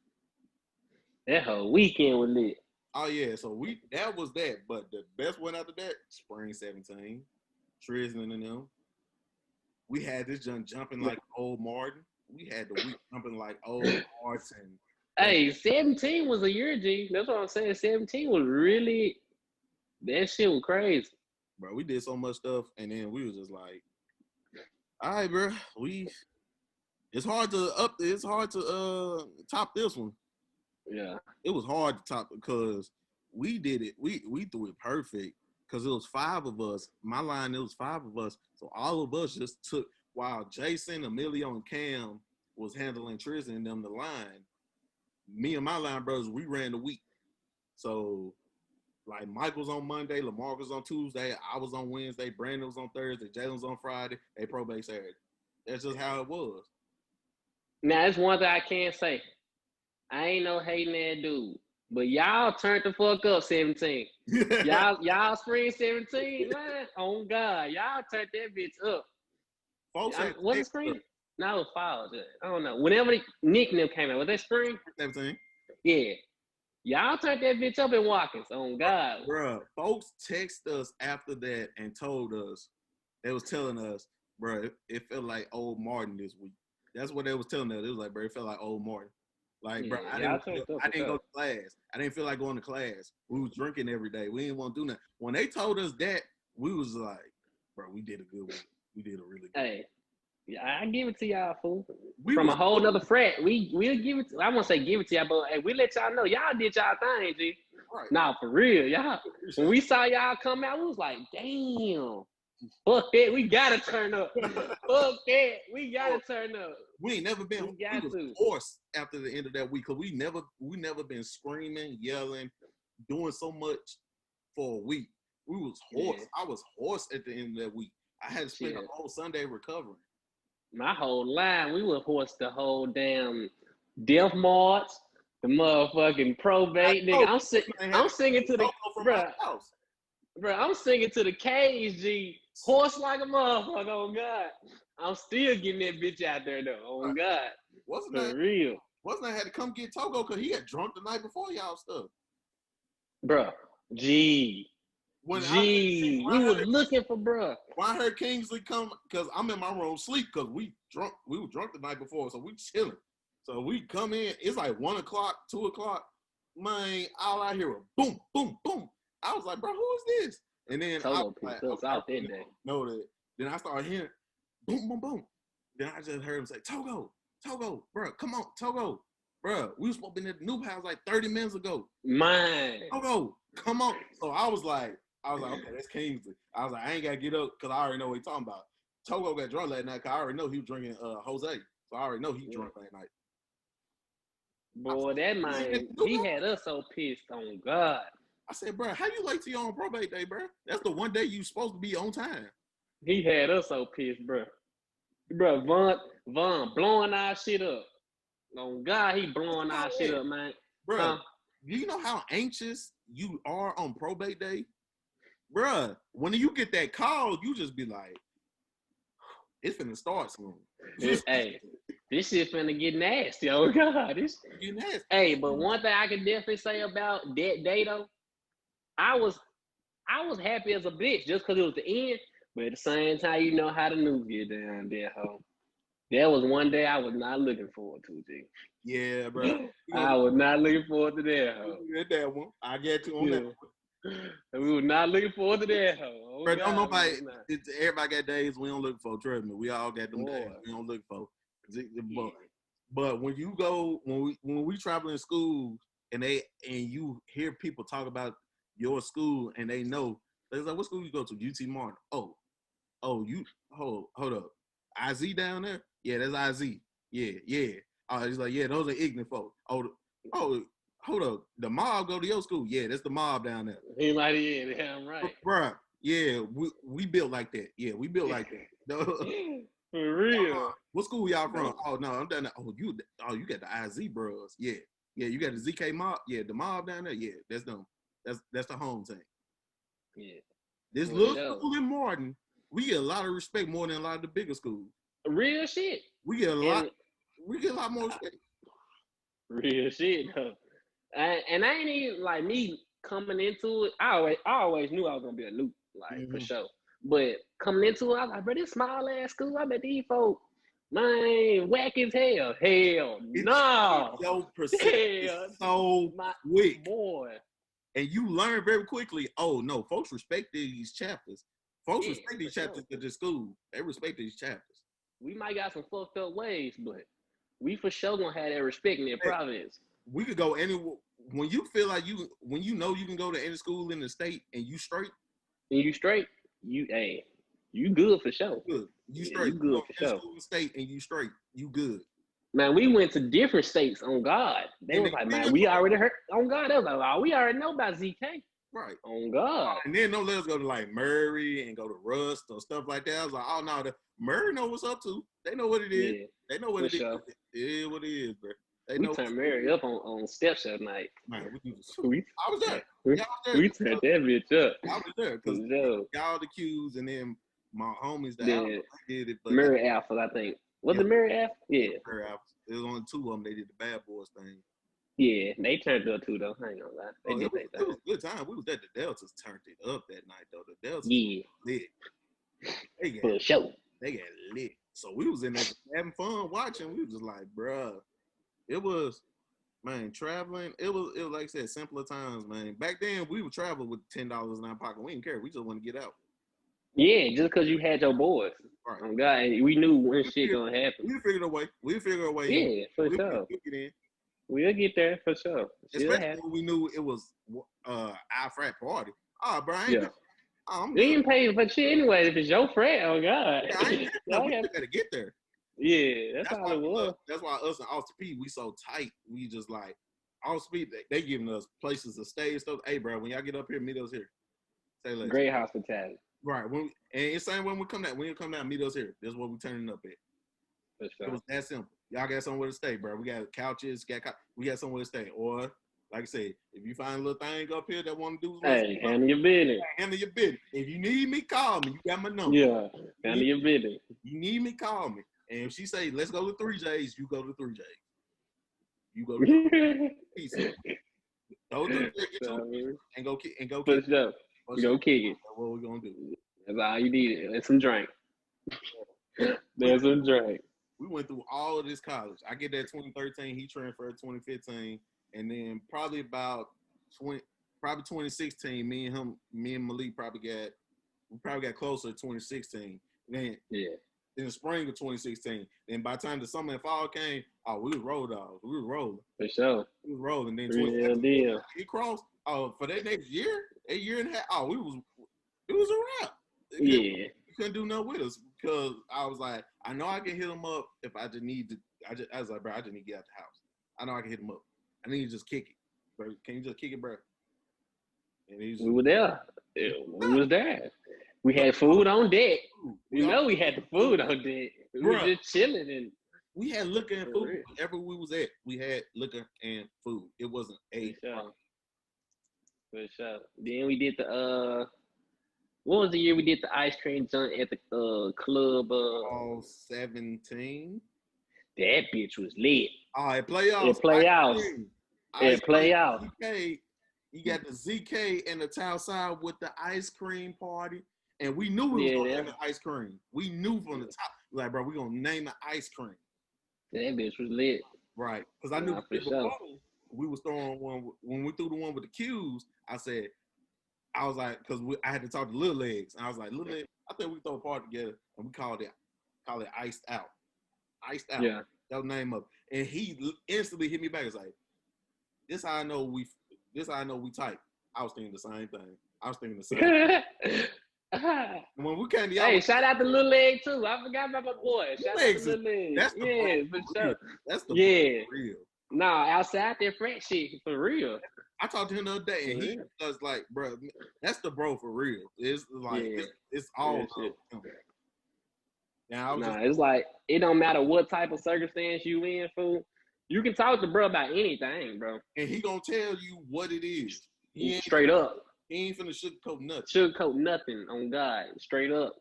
That whole weekend was lit. Oh yeah, so that was that. But the best one after that, spring 17, Tristan and them. We had this junk jumping like old Martin. We had the week jumping like old Martin. Hey, 17 was a year, G. That's what I'm saying. 17 was really, that shit was crazy. Bro, we did so much stuff, and then we was just like, all right, bro, it's hard to top this one. Yeah. It was hard to top because we did it. We threw it perfect because it was 5 of us. My line, it was 5 of us. So all of us just took, while Jason, Emilio, and Cam was handling Tristan and them the line, me and my line brothers, we ran the week. So like Mike was on Monday, Lamar was on Tuesday, I was on Wednesday, Brandon was on Thursday, Jalen was on Friday, they probate Saturday. That's just how it was. Now, that's one thing I can't say. I ain't no hating that dude. But y'all turned the fuck up 17. y'all spring 17, man. Oh God. Y'all turned that bitch up. Was it spring? No, it was fall. I don't know. Whenever Nick and them came out, was that spring? 17. Yeah. Y'all turned that bitch up in Watkins. Oh God. Bruh, folks text us after that and told us, they was telling us, bruh, it felt like old Martin this week. That's what they was telling us. It was like, bro, it felt like old Martin. Like, Yeah, bro, I didn't go to class. I didn't feel like going to class. We was drinking every day. We didn't want to do nothing. When they told us that, we was like, bro, we did a good one. We did a really good one. Hey, yeah, I give it to y'all, fool. From a whole nother frat. We'll give it to, I won't say give it to y'all, but hey, we let y'all know y'all did y'all thing, G. Right. Nah, for real, y'all. When we saw y'all come out, we was like, damn. Fuck that, we gotta turn up. Fuck that, we gotta turn up. We ain't never been. We was forced after the end of that week because we never been screaming, yelling, doing so much for a week. We was hoarse. Yeah. I was hoarse at the end of that week. I had to spend the whole Sunday recovering. My whole line, we were hoarse the whole damn Death March, the motherfucking probate. Nigga, I'm singing to the bro. I'm singing to the cage, G. Horse like a motherfucker, oh God. I'm still getting that bitch out there though, oh God. Wasn't for real? Wasn't I had to come get Togo because he got drunk the night before y'all stuff. Bro, we was looking for bro. When I heard Kingsley come, because I'm in my room sleep because we were drunk the night before, so we chilling. So we come in, it's like 1 o'clock, 2 o'clock. Man, all I hear was boom, boom, boom. I was like, bro, who is this? And then I was like, out that day. Know that. Then I started hearing boom, boom, boom. Then I just heard him say, Togo, bro, come on, Togo. Bro, we was supposed to be in the new house like 30 minutes ago. Man. Togo, come on. So I was like, okay, that's Kingsley. I was like, I ain't got to get up because I already know what he's talking about. Togo got drunk last night because I already know he was drinking Jose. So I already know he drunk last night. Boy, that man, he had us so pissed on God. I said, bro, how you late to your own probate day, bro? That's the one day you supposed to be on time. He had us so pissed, bro. Bro, Von blowing our shit up. On God, he blowing our shit up, man. Bro, do you know how anxious you are on probate day? Bruh, when you get that call, you just be like, it's finna start soon. Hey, this shit finna get nasty. Oh God, this get nasty. Hey, but one thing I can definitely say about that day though, I was I was happy as a bitch just because it was the end. But at the same time, you know how the news get down there, ho. That was one day I was not looking forward to, G. Yeah, bro. I was not looking forward to that, ho. That one. I get you on that one. We were not looking forward to that, ho. Oh, bro, God, don't nobody. Everybody got days we don't look for. Trust me, we all got them days we don't look for. But when you go, when we travel in schools and you hear people talk about your school and they know, they're like, what school you go to? UT Martin. You hold up. IZ down there? Yeah, that's IZ. Yeah. He's like, yeah, those are ignorant folks. Hold up. The mob go to your school? Yeah, that's the mob down there. He might have, yeah, I'm right. Bruh, yeah, we built like that. Yeah, we built like that. For real. What school y'all from? Oh no, I'm down there. You got the IZ bros. Yeah, you got the ZK mob. Yeah, the mob down there. Yeah, that's them. That's the home team. Yeah. This little school in Martin, we get a lot of respect more than a lot of the bigger schools. Real shit. We get a lot more respect. Real shit, though. And I ain't even like me coming into it. I always knew I was gonna be a noob, like for sure. But coming into it, I was like, bro, this small ass school, I bet these folks, man, whack as hell. Hell no. Your percentage is so quick. Boy. And you learn very quickly, oh no, folks respect these chapters. Folks respect these chapters at the school. They respect these chapters. We might got some fucked up ways, but we for sure gonna have that respect in their province. We could go anywhere. When you feel like when you know you can go to any school in the state and you straight. You good for sure. Good. You straight. You good for sure. School in the state and you straight. You good. Man, we went to different states on God. They was like, man, we already heard on God. They was like, oh, we already know about ZK. Right. On God. And then don't let us go to like Murray and go to Rust or stuff like that. I was like, oh no, Murray know what's up to. They know what it is. Yeah, they know what it is. It is what it is, bro. We turned Murray up on steps that night. Man, I was there. We turned that bitch up. I was there because y'all the Qs and then my homies the Alphas did it. But Murray Alphas, I think. Was it Murray Alphas? Yeah. Murray Alphas. There was only two of them. They did the Bad Boys thing. Yeah, they turned up too though. I ain't gonna lie. It was a good time. We was at the Deltas, turned it up that night though. The Deltas lit. For sure. They got lit. So we was in there having fun watching. We was just like, bruh. It was, man, traveling. It was like I said, simpler times, man. Back then we would travel with $10 in our pocket. We didn't care. We just want to get out. Yeah, just because you had your boys. Right. Oh God, we knew when shit gonna happen. We figured a way. Yeah, for sure. We'll get there for sure. Especially when we knew it was our frat party. Oh, bro, you ain't pay for shit anyway if it's your frat. Oh God, we gotta get there. Yeah, that's how it was. That's why us and Austin P, we so tight. We just like Austin P, they giving us places to stay and stuff. Hey, bro, when y'all get up here, meet us here. Say less. Great hospitality. Right. And it's saying when you come down, meet us here. That's what we turning up at. For sure. It was that simple. Y'all got somewhere to stay, bro. We got couches, we got somewhere to stay. Or, like I said, if you find a little thing up here that want to do hey, handle your business. Handle your business. If you need me, call me. You got my number. Yeah, handle your business. You need me, call me. And if she say, let's go to 3J's, you go to 3J's. You go to 3J's. Go to and go kick it. For sure. Go kick it. That's what we gonna do. That's all you need. There's some drink. There's some drink. We went through all of this college. I get that 2013. He transferred 2015, and then probably about 2016. Me and Malik probably got closer to 2016. Then in the spring of 2016. And by the time the summer and fall came, we was roll dogs. We was rolling. For sure. We was rolling. Then he crossed. For that next year, a year and a half. It was a wrap. Yeah. You couldn't do nothing with us because I was like, I know I can hit him up if I just need to. I was like, bro, I just need to get out the house. I know I can hit him up. I need to just kick it. Bro, can you just kick it, bro? And we were there. We was there. We had food on deck. We had the food on deck. We were just chilling and we had liquor and food. Wherever we was at, we had liquor and food. It wasn't a problem. For sure. Then we did what was the year we did the ice cream joint at the club? 17. That bitch was lit. At playoffs. At playoffs. You got the ZK and the Town Side with the ice cream party. And we knew we was gonna name the ice cream. We knew from the top. Like, bro, we gonna name the ice cream. That bitch was lit. Right. Because I knew for sure. We was throwing one when we threw the one with the Q's, I was like, because I had to talk to Little Legs. And I was like, Little Legs, I think we throw a party together and we call it Iced Out. Iced Out. Yeah. That was the name of it. And he instantly hit me back. It's like, this how I know we type. I was thinking the same thing. I was thinking the same thing. When we came to y'all, hey, shout out to Lil Leg too. I forgot about my boy. Shout out to Lil Leg. That's the for sure. That's the for real. Nah, outside that French shit for real. I talked to him the other day, and he was like, "Bro, that's the bro for real. It's like it's all shit." Now, it's like it don't matter what type of circumstance you in, fool. You can talk to bro about anything, bro. And he gonna tell you what it is. Straight up. He ain't finna sugarcoat nothing. Sugarcoat nothing on God. Straight up.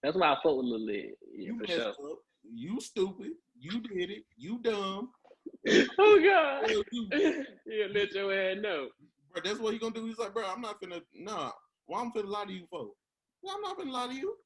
That's why I fuck with Lil Leg. Yeah, you for messed sure. up. You stupid. You did it. You dumb. Oh God. Yeah, let your ass know. Bro, that's what he gonna do. He's like, bro, I'm not finna. Nah. Why I'm finna lie to you for? No, I'm not finna lie to you.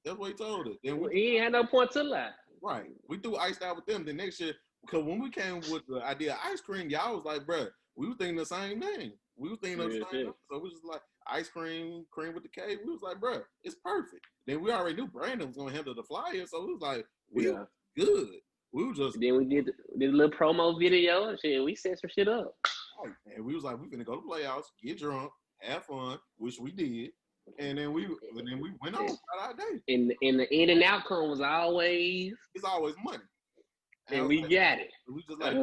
That's what he told us. Then he ain't had no point to lie. Right. We threw Iced Out with them the next year. Because when we came with the idea of ice cream, y'all was like, bro, we were thinking the same thing. We were thinking of the same thing. So we was like, ice cream, cream with the cake. We was like, bro, it's perfect. Then we already knew Brandon was going to handle the flyer. So it was like, we were good. We were just. Then we did a little promo video and shit. We set some shit up. Right. And we was like, we finna go to playoffs, get drunk, have fun, which we did. And then we went on our day. And the end and outcome was always. It's always money. And we got it. We just like,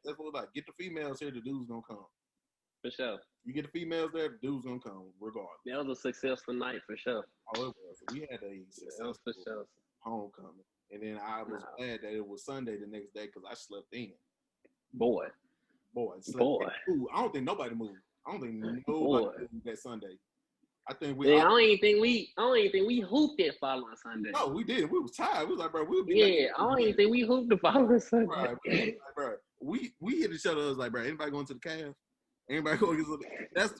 that's what we like. Get the females here, the dudes gonna come. For sure. You get the females there, the dudes gonna come regardless. That was a successful night for sure. Oh, it was. We had a successful homecoming. And then I was glad that it was Sunday the next day because I slept in. Boy. Ooh, I don't think nobody moved. I don't think nobody moved that Sunday. I think I don't even think we hooped that following Sunday. No, we did. We was tired. We was like, bro, we'll be I don't even think we hooped the following Sunday. Right, bro. We hit each other. I was like, bro, anybody going to the Cavs? Anybody going to get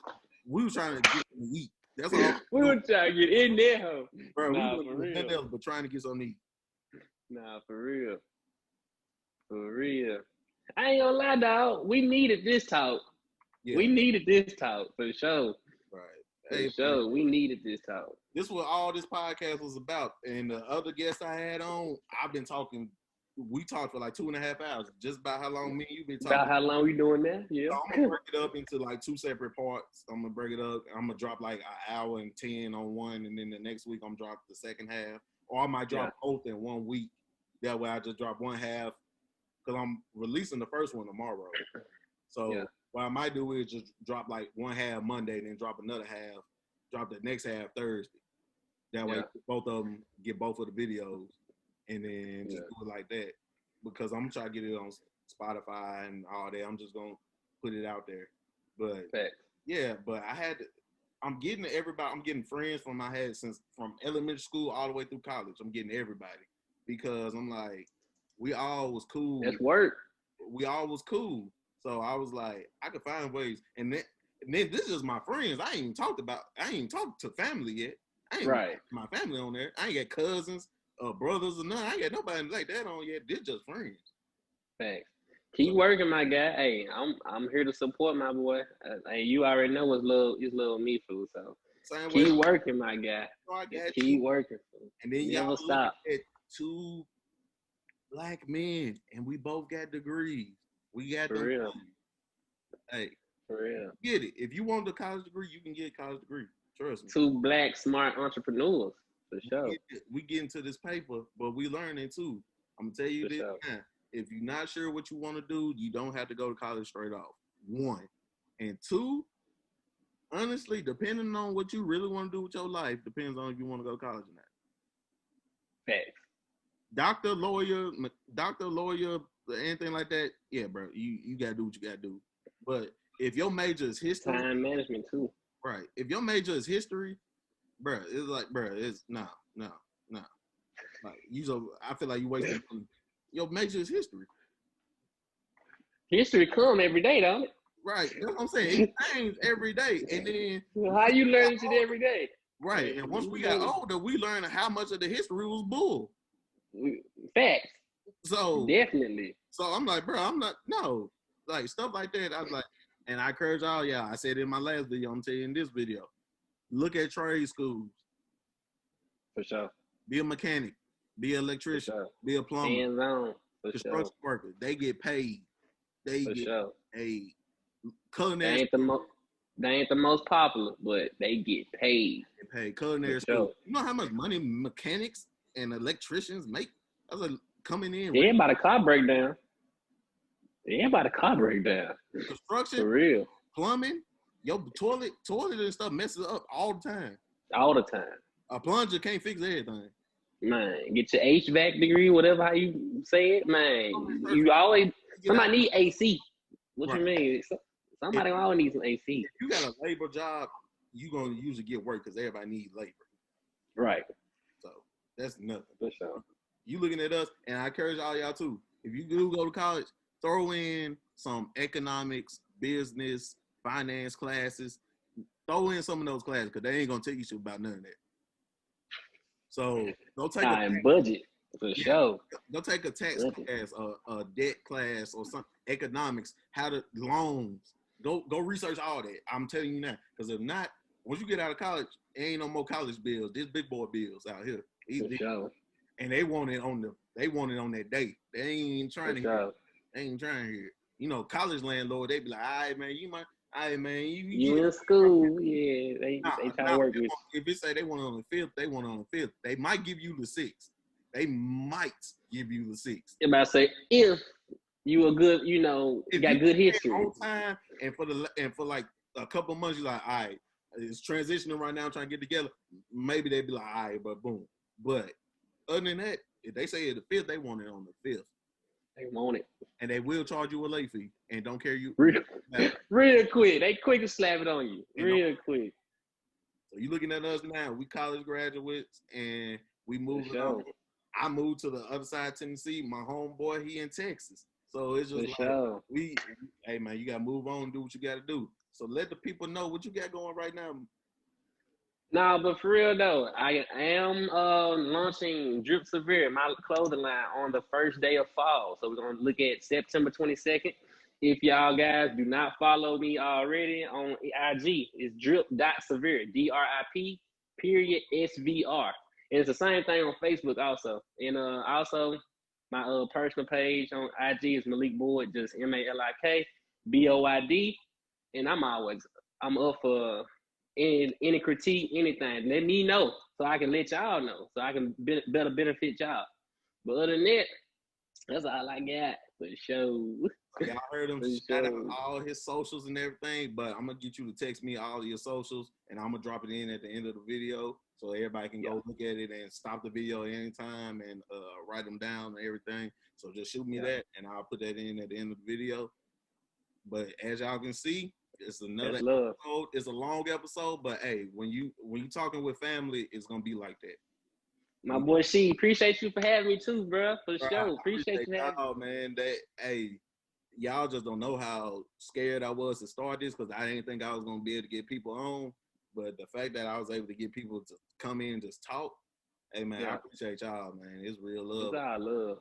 we was trying to get them to eat. That's all. We were trying to get in there, ho. Bro, we were nothing else but trying to get something to eat. Nah, for real. For real. I ain't gonna lie, dog. We needed this talk. Yeah. We needed this talk for sure. Right. Hey, so we needed this talk. This is what all this podcast was about. And the other guests I had on, we talked for like 2.5 hours, just about how long me and you been talking. About how long we doing that? Yeah. So I'm gonna break it up into like 2 separate parts. I'm gonna break it up. I'm gonna drop like 1 hour and 10 on one, and then the next week I'm drop the second half. Or I might drop both in 1 week. That way I just drop one half. Because I'm releasing the first one tomorrow. So what I might do is just drop like one half Monday, then drop another half, drop the next half Thursday. That way both of them get both of the videos, and then just do it like that. Because I'm trying to get it on Spotify and all that. I'm just gonna put it out there. But I'm getting everybody. I'm getting friends from I had since from elementary school all the way through college. I'm getting everybody because I'm like, we all was cool. That's work. We all was cool. So I was like, I could find ways. And then this is my friends. I ain't even talked to family yet. I ain't my family on there. I ain't got cousins or brothers or nothing. I ain't got nobody like that on yet. This just friends. Thanks. Keep working, my guy. Hey, I'm here to support my boy. Hey, you already know it's little me, fool. So keep working, my guy. Keep working, fool. And then never stop. At 2 Black men, and we both got degrees. We got for real. Hey, for real. Get it. If you want a college degree, you can get a college degree. Trust me. 2 Black smart entrepreneurs for sure. We get into this paper, but we learning too. I'm gonna tell you this now. If you're not sure what you want to do, you don't have to go to college straight off. 1 and 2. Honestly, depending on what you really want to do with your life, depends on if you want to go to college or not. Facts. Doctor, lawyer, anything like that, yeah, bro, you gotta do what you gotta do. But if your major is history, time management too, right? If your major is history, bro, it's like, bro, it's no. Like I feel like you wasting money. Your major is history. History come every day, don't it? Right. That's what I'm saying. It changed every day. And then How you learn shit every day? right. And once we got older, we learned how much of the history was bull. Facts. So definitely. So I'm like, bro, I'm not like stuff like that. I was like, and I encourage all y'all. I said it in my last video. I'm telling you in this video. Look at trade schools. For sure. Be a mechanic. Be an electrician. Sure. Be a plumber. Hands on. For construction sure. worker. They get paid. They For get sure. paid. They Culinary. ain't the most popular, but they get paid. They pay culinary school. You know how much money mechanics and electricians make? I was like, coming in. Everybody car breakdown. Everybody car breakdown. Construction. For real. Plumbing. Your toilet and stuff messes up all the time. All the time. A plunger can't fix everything. Man, get your HVAC degree, whatever how you say it, man. You always somebody need AC. What you mean? Somebody always needs some AC. If you got a labor job, you gonna usually get work because everybody needs labor. Right. So that's nothing. For sure. You looking at us, and I encourage all y'all too. If you do go to college, throw in some economics, business, finance classes. Throw in some of those classes because they ain't gonna teach you about none of that. So don't take a budget for sure. Don't take a tax class, a debt class, or some economics. How to loans. Go research all that. I'm telling you now, because if not, once you get out of college, there ain't no more college bills. There's big boy bills out here. For sure. And they want it on that day. They ain't trying to hear it. They ain't trying to hear it. You know, college landlord, they be like, all right, man, you in school, yeah. They try to work with you. If it say they want it on the 5th, they want it on the 5th. They might give you the 6th. They might give you the 6th. I'm about to say, if you a good, got good history. On time and for like a couple months, you're like, all right, it's transitioning right now, I'm trying to get together. Maybe they'd be like, all right, but boom. But other than that, if they say the 5th, they want it on the 5th. They want it. And they will charge you a late fee and don't care you. Real quick. They quick to slap it on you. Real quick. So you looking at us now, we college graduates and we moved on. I moved to the other side of Tennessee. My homeboy, he in Texas. So it's just hey man, you gotta move on and do what you gotta do. So let the people know what you got going right now. No, but for real though, I am launching Drip Severe, my clothing line, on the first day of fall. So we're gonna look at September 22nd. If y'all guys do not follow me already on IG, it's drip.severe, DRIP.SVR. And it's the same thing on Facebook also. And also my personal page on IG is Malik Boyd, just MalikBoyd. And I'm up for any critique, anything. Let me know so I can let y'all know, so I can better benefit y'all. But other than that, that's all I got for the show. Y'all heard him shout out all his socials and everything, but I'm gonna get you to text me all of your socials and I'm gonna drop it in at the end of the video so everybody can go look at it and stop the video at any time and write them down and everything. So just shoot me that and I'll put that in at the end of the video. But as y'all can see, it's another episode. It's a long episode, but hey, when you talking with family, it's gonna be like that. My boy She, appreciate you for having me too, bro. For sure. Appreciate you having me. Man, y'all just don't know how scared I was to start this because I didn't think I was gonna be able to get people on. But the fact that I was able to get people to come in and just talk, hey man, I appreciate y'all, man. It's real love. It's our love.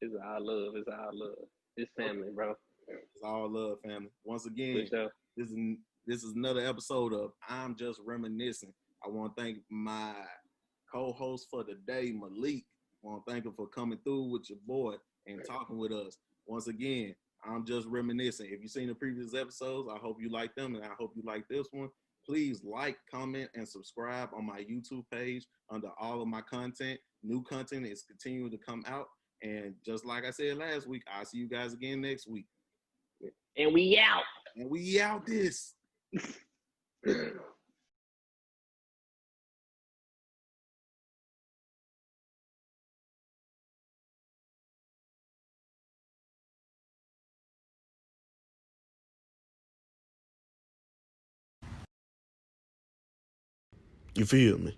It's our love. It's our love. It's family, bro. It's all love, family. Once again, this is another episode of I'm Just Reminiscing. I want to thank my co-host for the day, Malik. I want to thank him for coming through with your boy and talking with us. Once again, I'm Just Reminiscing. If you've seen the previous episodes, I hope you like them and I hope you like this one. Please like, comment, and subscribe on my YouTube page under all of my content. New content is continuing to come out. And just like I said last week, I'll see you guys again next week. And we out. And we out this. You feel me?